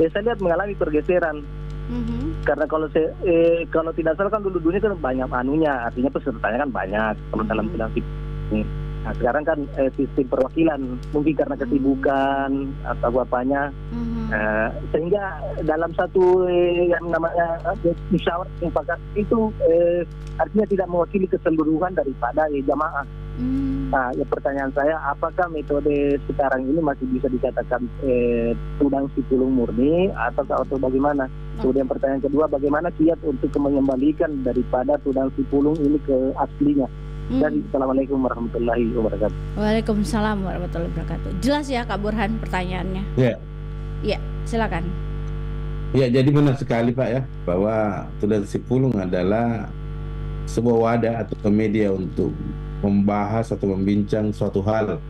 saya lihat mengalami pergeseran. Karena kalau tidak salah kan dulunya kan banyak anunya, artinya pesertanya kan banyak kalau dalam Tudan Sipulung. Nah, sekarang kan sistem perwakilan mungkin karena kesibukan atau apanya, sehingga dalam satu yang namanya musyawarah mufakat itu artinya tidak mewakili keseluruhan daripada jamaah. Nah, pertanyaan saya, apakah metode sekarang ini masih bisa dikatakan Tudan Sipulung murni atau bagaimana? Kemudian pertanyaan kedua, bagaimana kiat untuk mengembalikan daripada Tudan Sipulung ini ke aslinya? Dan Assalamualaikum warahmatullahi wabarakatuh. Waalaikumsalam warahmatullahi wabarakatuh. Jelas ya Kak Burhan pertanyaannya? Ya, silakan. Ya, jadi benar sekali Pak ya, bahwa Tudan Sipulung adalah sebuah wadah atau media untuk membahas atau membincang suatu hal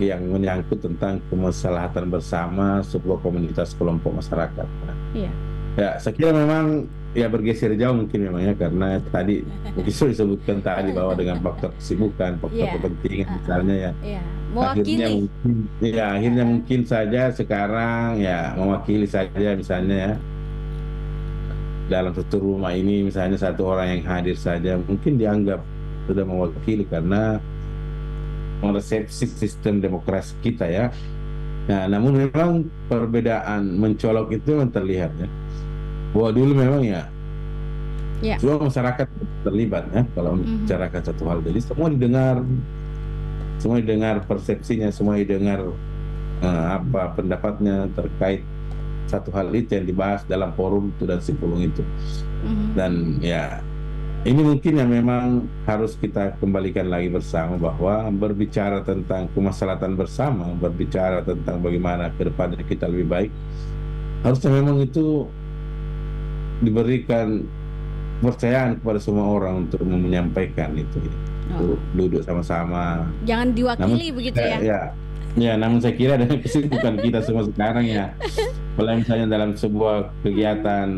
yang menyangkut tentang kemaslahatan bersama sebuah komunitas kelompok masyarakat. Ya, saya kira memang ya bergeser jauh mungkin memang ya, karena tadi mungkin sudah disebutkan tadi bahwa dengan faktor kesibukan, faktor kepentingan misalnya ya. Akhirnya mungkin saja sekarang ya mewakili saja misalnya ya. Dalam satu rumah ini misalnya satu orang yang hadir saja mungkin dianggap sudah mewakili karena meresepsi sistem demokrasi kita ya. Nah, namun memang perbedaan mencolok itu memang terlihat ya. Bahwa dulu memang ya semua masyarakat terlibat ya kalau membicarakan satu hal. Jadi semua didengar persepsinya, semua didengar apa pendapatnya terkait satu hal itu yang dibahas dalam forum Tudan Sipulung itu. Dan ya ini mungkin yang memang harus kita kembalikan lagi bersama, bahwa berbicara tentang kemaslahatan bersama, berbicara tentang bagaimana ke depannya kita lebih baik, harusnya memang itu diberikan kepercayaan kepada semua orang untuk menyampaikan itu. Duduk sama-sama. Jangan diwakili begitu ya. Namun saya kira dengan kesibukan kita semua sekarang ya, kalau misalnya dalam sebuah kegiatan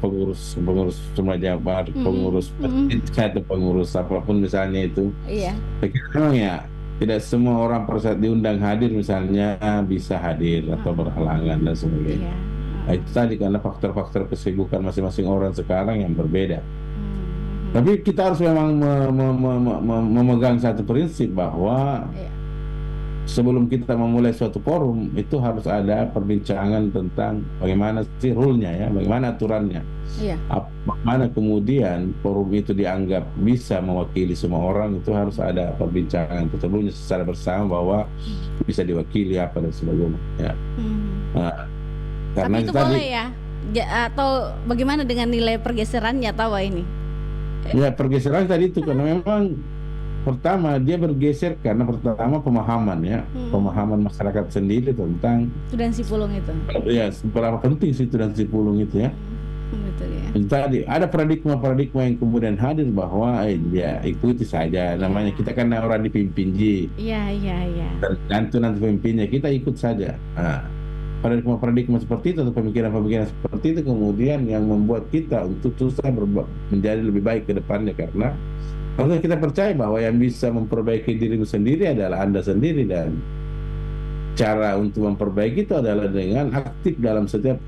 pengurus semua jabar, pengurus atau pengurus apapun misalnya itu, saya kira memang ya tidak semua orang pada saat diundang hadir misalnya bisa hadir atau berhalangan dan sebagainya. Itu tadi karena faktor-faktor kesibukan masing-masing orang sekarang yang berbeda. Tapi kita harus memang memegang satu prinsip bahwa sebelum kita memulai suatu forum itu harus ada perbincangan tentang bagaimana sih rule-nya ya, bagaimana aturannya. Bagaimana kemudian forum itu dianggap bisa mewakili semua orang, itu harus ada perbincangan sebelumnya secara bersama bahwa bisa diwakili apa dan sebagainya. Tapi itu boleh ya? Atau bagaimana dengan nilai pergeserannya tahu ini? Ya pergeseran tadi itu karena memang pertama dia bergeser karena pertama pemahaman ya, pemahaman masyarakat sendiri tentang Tudan Sipulung itu. Ya seberapa penting sih Tudan Sipulung itu ya. Betul ya. Tadi ada paradigma yang kemudian hadir bahwa ya ikuti saja, namanya kita kan orang dipimpin Iya. Tergantung nanti pemimpinnya, kita ikut saja. Paradigma seperti itu atau pemikiran seperti itu kemudian yang membuat kita untuk susah menjadi lebih baik ke depannya, karena harusnya kita percaya bahwa yang bisa memperbaiki dirimu sendiri adalah Anda sendiri, dan cara untuk memperbaiki itu adalah dengan aktif dalam setiap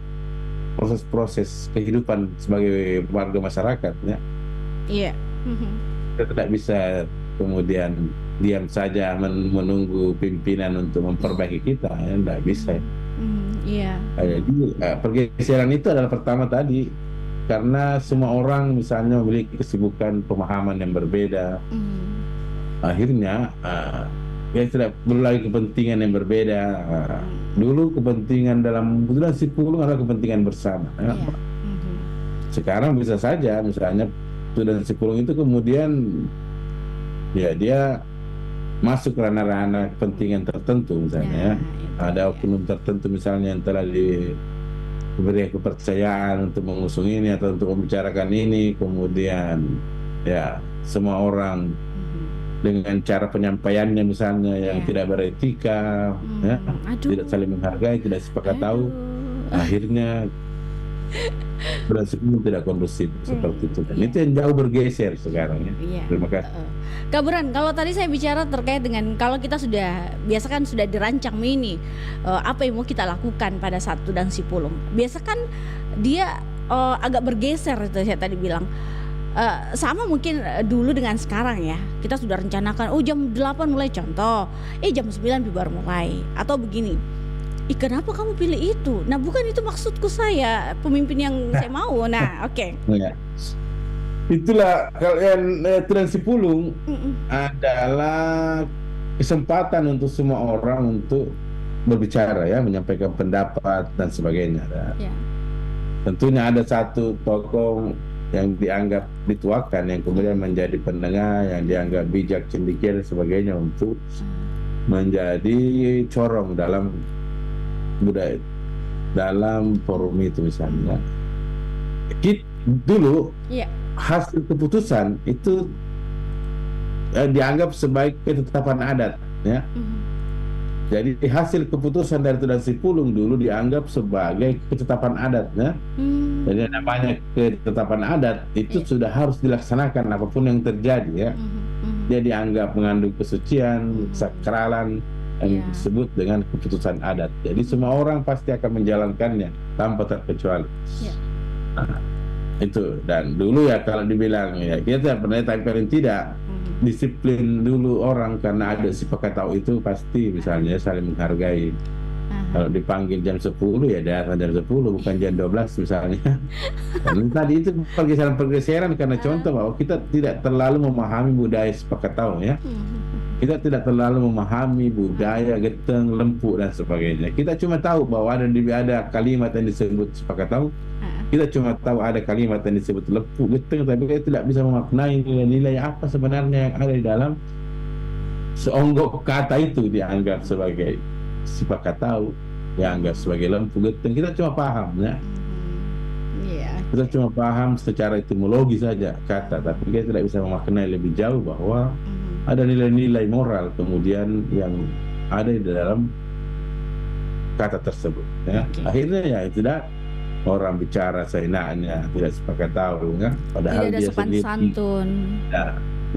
proses-proses kehidupan sebagai warga masyarakat ya. Iya. Kita tidak bisa kemudian diam saja menunggu pimpinan untuk memperbaiki kita ya, tidak bisa. Jadi pergeseran itu adalah pertama tadi karena semua orang misalnya memiliki kesibukan pemahaman yang berbeda. Akhirnya ya tidak perlu lagi kepentingan yang berbeda. Dulu kepentingan dalam Tudan Sipulung adalah kepentingan bersama ya. Sekarang bisa saja misalnya Tudan Sipulung itu kemudian ya dia masuk ke ranah-ranah kepentingan tertentu misalnya ada oknum tertentu misalnya yang telah diberi kepercayaan untuk mengusung ini atau untuk membicarakan ini, kemudian ya semua orang dengan cara penyampaiannya misalnya yang tidak beretika ya, tidak saling menghargai, tidak sepakat tahu, akhirnya Sipulung tidak kondusif seperti itu. Dan itu yang jauh bergeser sekarang ya. Terima kasih. Kak Burhan, kalau tadi saya bicara terkait dengan kalau kita biasa kan sudah dirancang ini apa yang mau kita lakukan pada saat Tudan Sipulung. Biasa kan dia agak bergeser itu saya tadi bilang. Sama mungkin dulu dengan sekarang ya. Kita sudah rencanakan jam 8 mulai contoh, jam 9 baru mulai atau begini. Kenapa kamu pilih itu? Nah, bukan itu maksudku saya, pemimpin yang saya mau. Nah, oke. Itulah kalian Tudan Sipulung adalah kesempatan untuk semua orang untuk berbicara ya, menyampaikan pendapat dan sebagainya. Tentunya ada satu tokoh yang dianggap dituakan yang kemudian menjadi pendengar, yang dianggap bijak, cendekia dan sebagainya untuk menjadi corong dalam budaya dalam forum itu misalnya. Dulu hasil keputusan itu dianggap sebagai ketetapan adat ya. Jadi hasil keputusan dari Tudan Sipulung dulu dianggap sebagai ketetapan adatnya. Jadi namanya ketetapan adat itu sudah harus dilaksanakan apapun yang terjadi ya. Dia dianggap mengandung kesucian, sakralan yang disebut dengan keputusan adat. Jadi semua orang pasti akan menjalankannya tanpa terkecuali. Nah, itu. Dan dulu ya kalau dibilang ya kita pernah tampilin tidak disiplin dulu orang karena ada si Pakatau itu pasti misalnya saling menghargai. Kalau dipanggil jam 10 ya datang jam 10 bukan jam 12 misalnya. Dan tadi itu pergeseran karena contoh bahwa kita tidak terlalu memahami budaya si Pakatau ya. Kita tidak terlalu memahami budaya Geteng, Lempu dan sebagainya. Kita cuma tahu bahwa ada kalimat yang disebut si Pakatau. Kita cuma tahu ada kalimat yang disebut Lempu, Geteng, tapi kita tidak bisa memaknai nilai-nilai apa sebenarnya yang ada di dalam seonggok kata itu dianggap sebagai si Pakatau, dianggap sebagai Lempu, Geteng. Kita cuma paham ya. Kita cuma paham secara etimologi saja kata, tapi kita tidak bisa memaknai lebih jauh bahwa ada nilai-nilai moral kemudian yang ada di dalam kata tersebut ya. Akhirnya ya tidak orang bicara seenaknya, tidak sepakat tahu ya. Padahal tidak ada dia sopan sendiri santun. Ya,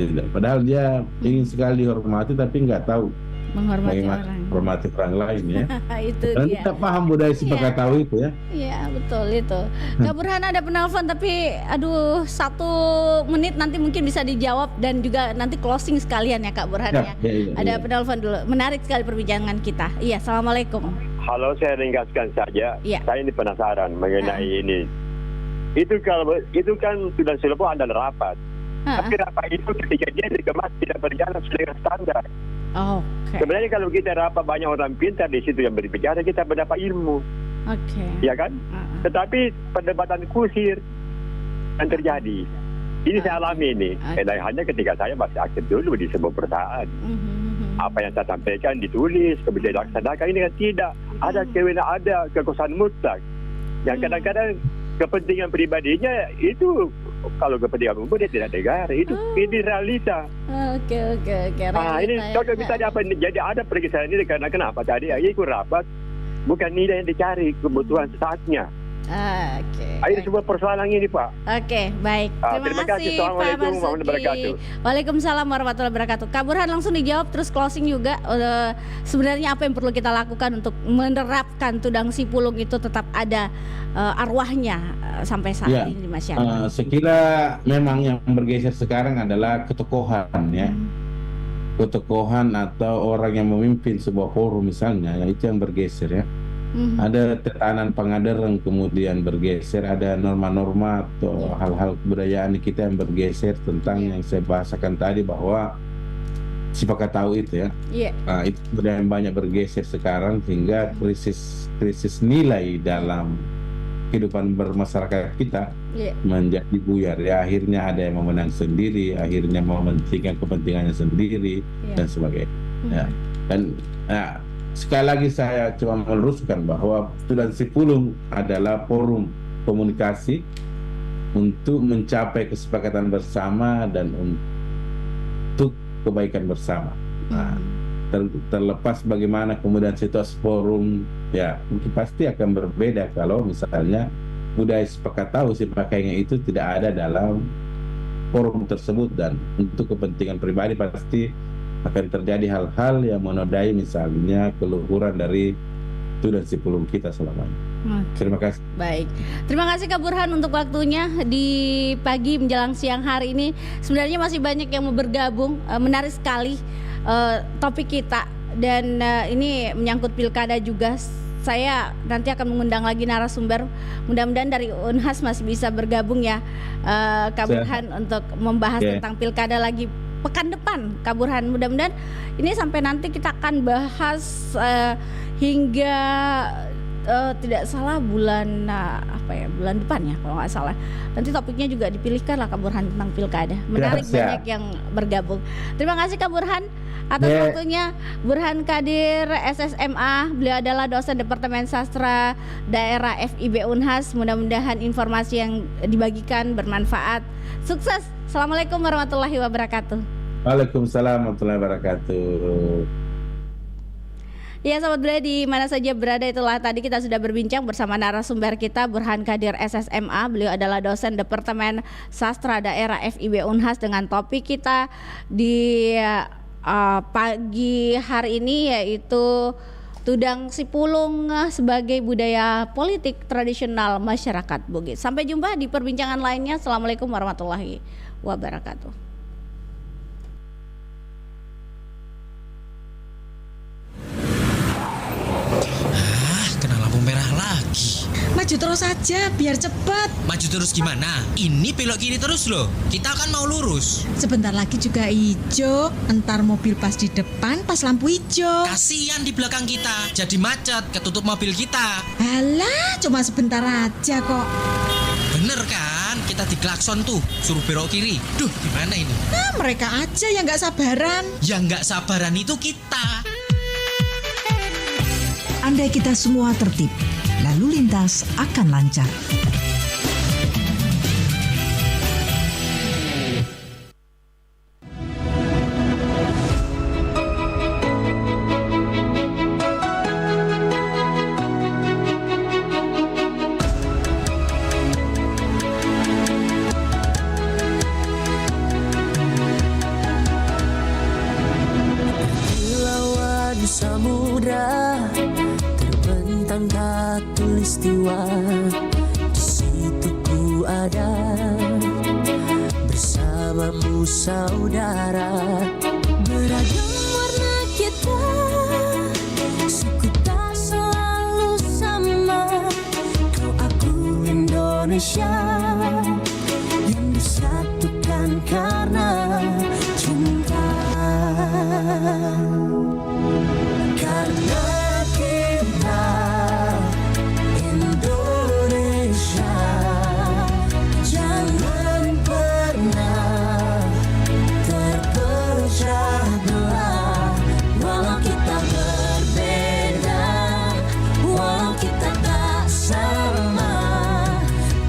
tidak. Padahal dia ingin sekali dihormati tapi nggak tahu menghormati hormati orang lain ya. Itu Dan dia. kita paham budaya si Pakatau itu ya. Iya betul itu. Kak Burhan ada penelpon tapi aduh 1 menit nanti mungkin bisa dijawab dan juga nanti closing sekalian ya Kak Burhan ya. Ada penelpon dulu. Menarik sekali perbincangan kita. Iya, assalamualaikum. Halo, saya ringkaskan saja. Saya ini penasaran mengenai ini. Itu kan sudah Cilepo ada rapat. Tapi rapat itu ketika dia dikemas tidak berjalan sesuai standar. Sebenarnya kalau kita rapat banyak orang pintar di situ yang berbicara, kita mendapat ilmu. Ya kan? Tetapi perdebatan kusir yang terjadi. Ini saya alami ini. Hanya ketika saya masih aktif dulu di sebuah perusahaan. Apa yang saya sampaikan ditulis, kemudian dilaksanakan. Ini kan tidak. Ada kewenangan, ada kekuasaan mutlak. Yang kadang-kadang kepentingan pribadinya itu, kalau kepentingan umum dia tidak dengar. Ini realita. Oke. Ini contoh misalnya apa? Jadi ada pergeseran ini karena kenapa tadi? Ya ikut rapat, bukan nilai yang dicari, kebutuhan saatnya. Ini sebuah persoalan ini Pak. Baik. Terima kasih Assalamualaikum warahmatullahi wabarakatuh. Waalaikumsalam warahmatullahi wabarakatuh. Kak Burhan langsung dijawab terus closing juga. Sebenarnya apa yang perlu kita lakukan untuk menerapkan Tudang Sipulung itu tetap ada arwahnya sampai saat ini di masyarakat? Sekira memang yang bergeser sekarang adalah ketokohan ya. Ketokohan atau orang yang memimpin sebuah forum misalnya, itu yang bergeser ya. Ada tetanan pengaderan kemudian bergeser, ada norma-norma atau hal-hal kebudayaan kita yang bergeser tentang yang saya bahasakan tadi bahwa si Pakatau itu ya. Itu kemudian banyak bergeser sekarang sehingga krisis nilai dalam kehidupan bermasyarakat kita menjadi buyar ya. Akhirnya ada yang memenang sendiri, akhirnya mementingkan kepentingannya sendiri dan sebagainya. Dan sekali lagi saya cuma meneruskan bahwa Tudang Sipulung adalah forum komunikasi untuk mencapai kesepakatan bersama dan untuk kebaikan bersama. Terlepas bagaimana kemudian situasi forum ya mungkin pasti akan berbeda kalau misalnya budaya Pakatau si pakainya itu tidak ada dalam forum tersebut, dan untuk kepentingan pribadi pasti akan terjadi hal-hal yang menodai misalnya keluhuran dari Tudang Sipulung kita selama ini. Terima kasih. Baik, terima kasih Kak Burhan untuk waktunya di pagi menjelang siang hari ini. Sebenarnya masih banyak yang mau bergabung, menarik sekali topik kita, dan ini menyangkut pilkada juga. Saya nanti akan mengundang lagi narasumber, mudah-mudahan dari Unhas masih bisa bergabung ya Kak Burhan untuk membahas tentang pilkada lagi pekan depan Kak Burhan. Mudah-mudahan ini sampai nanti kita akan bahas hingga tidak salah bulan bulan depan ya kalau nggak salah. Nanti topiknya juga dipilihkan lah Kak Burhan tentang pilkada. Menarik banyak yang bergabung. Terima kasih Kak Burhan atas waktunya. Burhan Kadir SSMA, beliau adalah dosen Departemen Sastra Daerah FIB Unhas. Mudah-mudahan informasi yang dibagikan bermanfaat. Sukses. Assalamualaikum warahmatullahi wabarakatuh. Waalaikumsalam warahmatullahi wabarakatuh. Ya sahabat budaya di mana saja berada, itulah tadi kita sudah berbincang bersama narasumber kita Burhan Kadir SSMA. Beliau adalah dosen Departemen Sastra Daerah FIB Unhas dengan topik kita di pagi hari ini yaitu Tudang Sipulung sebagai budaya politik tradisional masyarakat Bugis. Sampai jumpa di perbincangan lainnya. Assalamualaikum warahmatullahi wabarakatuh. Kena lampu merah lagi. Maju terus saja biar cepat. Maju terus gimana? Ini belok kiri terus loh. Kita kan mau lurus. Sebentar lagi juga hijau. Entar mobil pas di depan pas lampu hijau. Kasihan di belakang kita. Jadi macet, ketutup mobil kita. Alah, cuma sebentar aja kok. Bener kan? Kita diklakson tuh, suruh belok kiri. Duh, gimana ini? Nah, mereka aja yang nggak sabaran. Yang nggak sabaran itu kita. Andai kita semua tertib, lalu lintas akan lancar. Lawan samudra terbentang khatulistiwa, di situ ku ada bersamamu saudara. Beragam warna kita, suku tak selalu sama. Kau aku Indonesia yang disatukan karena cinta. Karena kita Indonesia, jangan pernah terpecah belah. Walau kita berbeda, walau kita tak sama,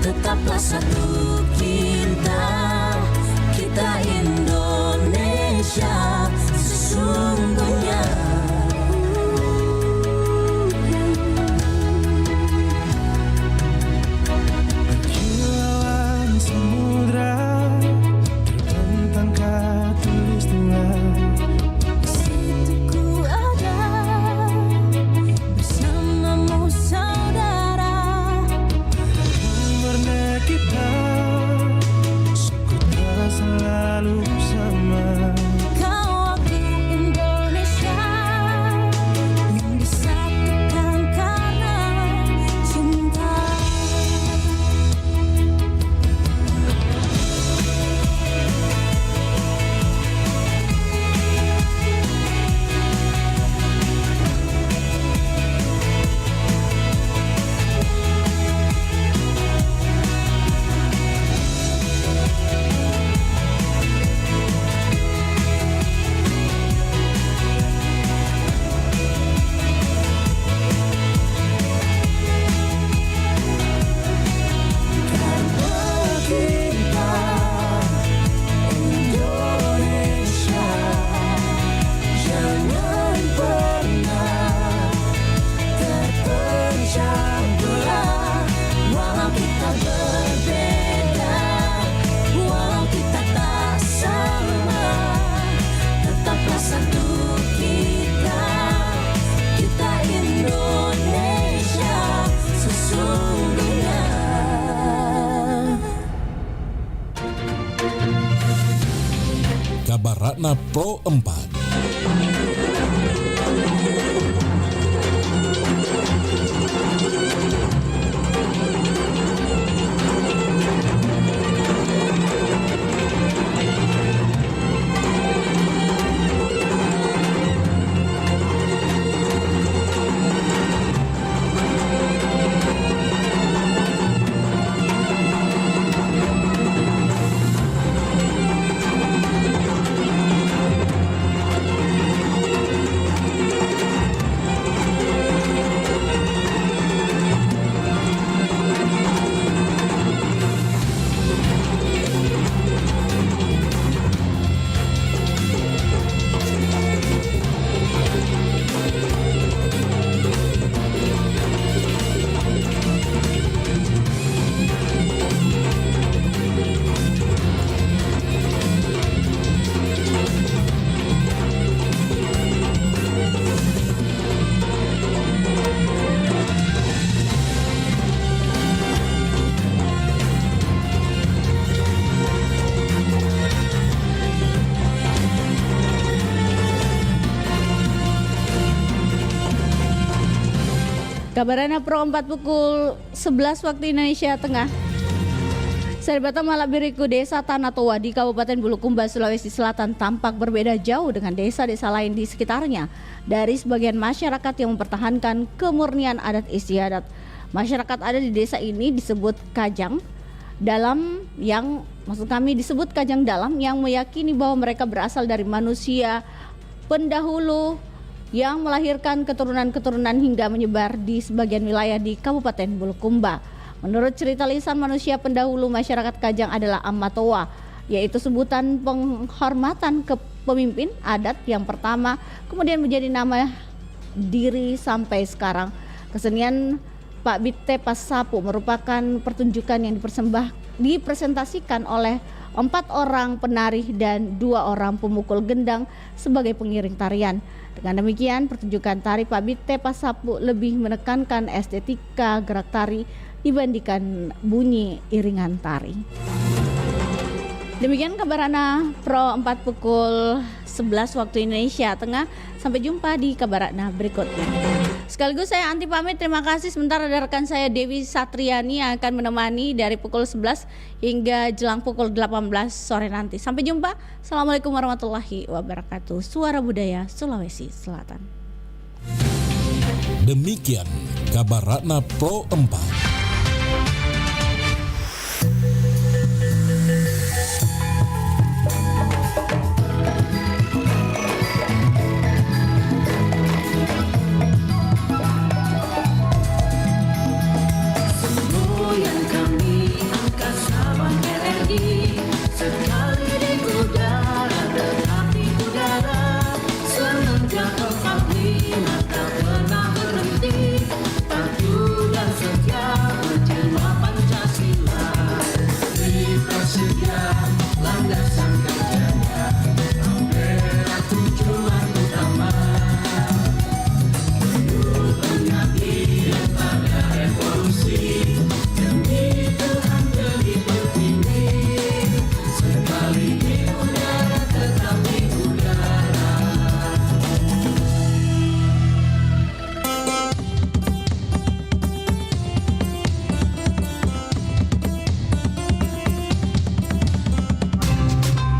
tetaplah satu kita, kita Indonesia sesungguhnya. Kabar Ratna Pro 4. Kabarana Pro 4 pukul 11 waktu Indonesia Tengah. Serbata Malabiriku Desa Tanatoa di Kabupaten Bulukumba, Sulawesi Selatan tampak berbeda jauh dengan desa-desa lain di sekitarnya. Dari sebagian masyarakat yang mempertahankan kemurnian adat istiadat. Masyarakat adat di desa ini disebut Kajang Dalam yang disebut Kajang Dalam yang meyakini bahwa mereka berasal dari manusia pendahulu yang melahirkan keturunan-keturunan hingga menyebar di sebagian wilayah di Kabupaten Bulukumba. Menurut cerita lisan manusia pendahulu, masyarakat Kajang adalah Amatoa, yaitu sebutan penghormatan ke pemimpin adat yang pertama, kemudian menjadi nama diri sampai sekarang. Kesenian Pak Bitte Pasapu merupakan pertunjukan yang dipresentasikan oleh 4 orang penari dan 2 orang pemukul gendang sebagai pengiring tarian. Dengan demikian, pertunjukan tari Pak Bitte Pasapu lebih menekankan estetika gerak tari dibandingkan bunyi iringan tari. Demikian Kabarana Pro 4 pukul 11 waktu Indonesia Tengah. Sampai jumpa di Kabarana berikutnya. Sekaligus saya Anti pamit, terima kasih. Sebentar ada rekan saya Dewi Satriani yang akan menemani dari pukul 11 hingga jelang pukul 18 sore nanti. Sampai jumpa. Assalamualaikum warahmatullahi wabarakatuh. Suara Budaya Sulawesi Selatan. Demikian Kabarana Pro 4.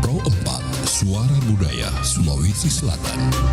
Pro 4, Suara Budaya Sulawesi Selatan.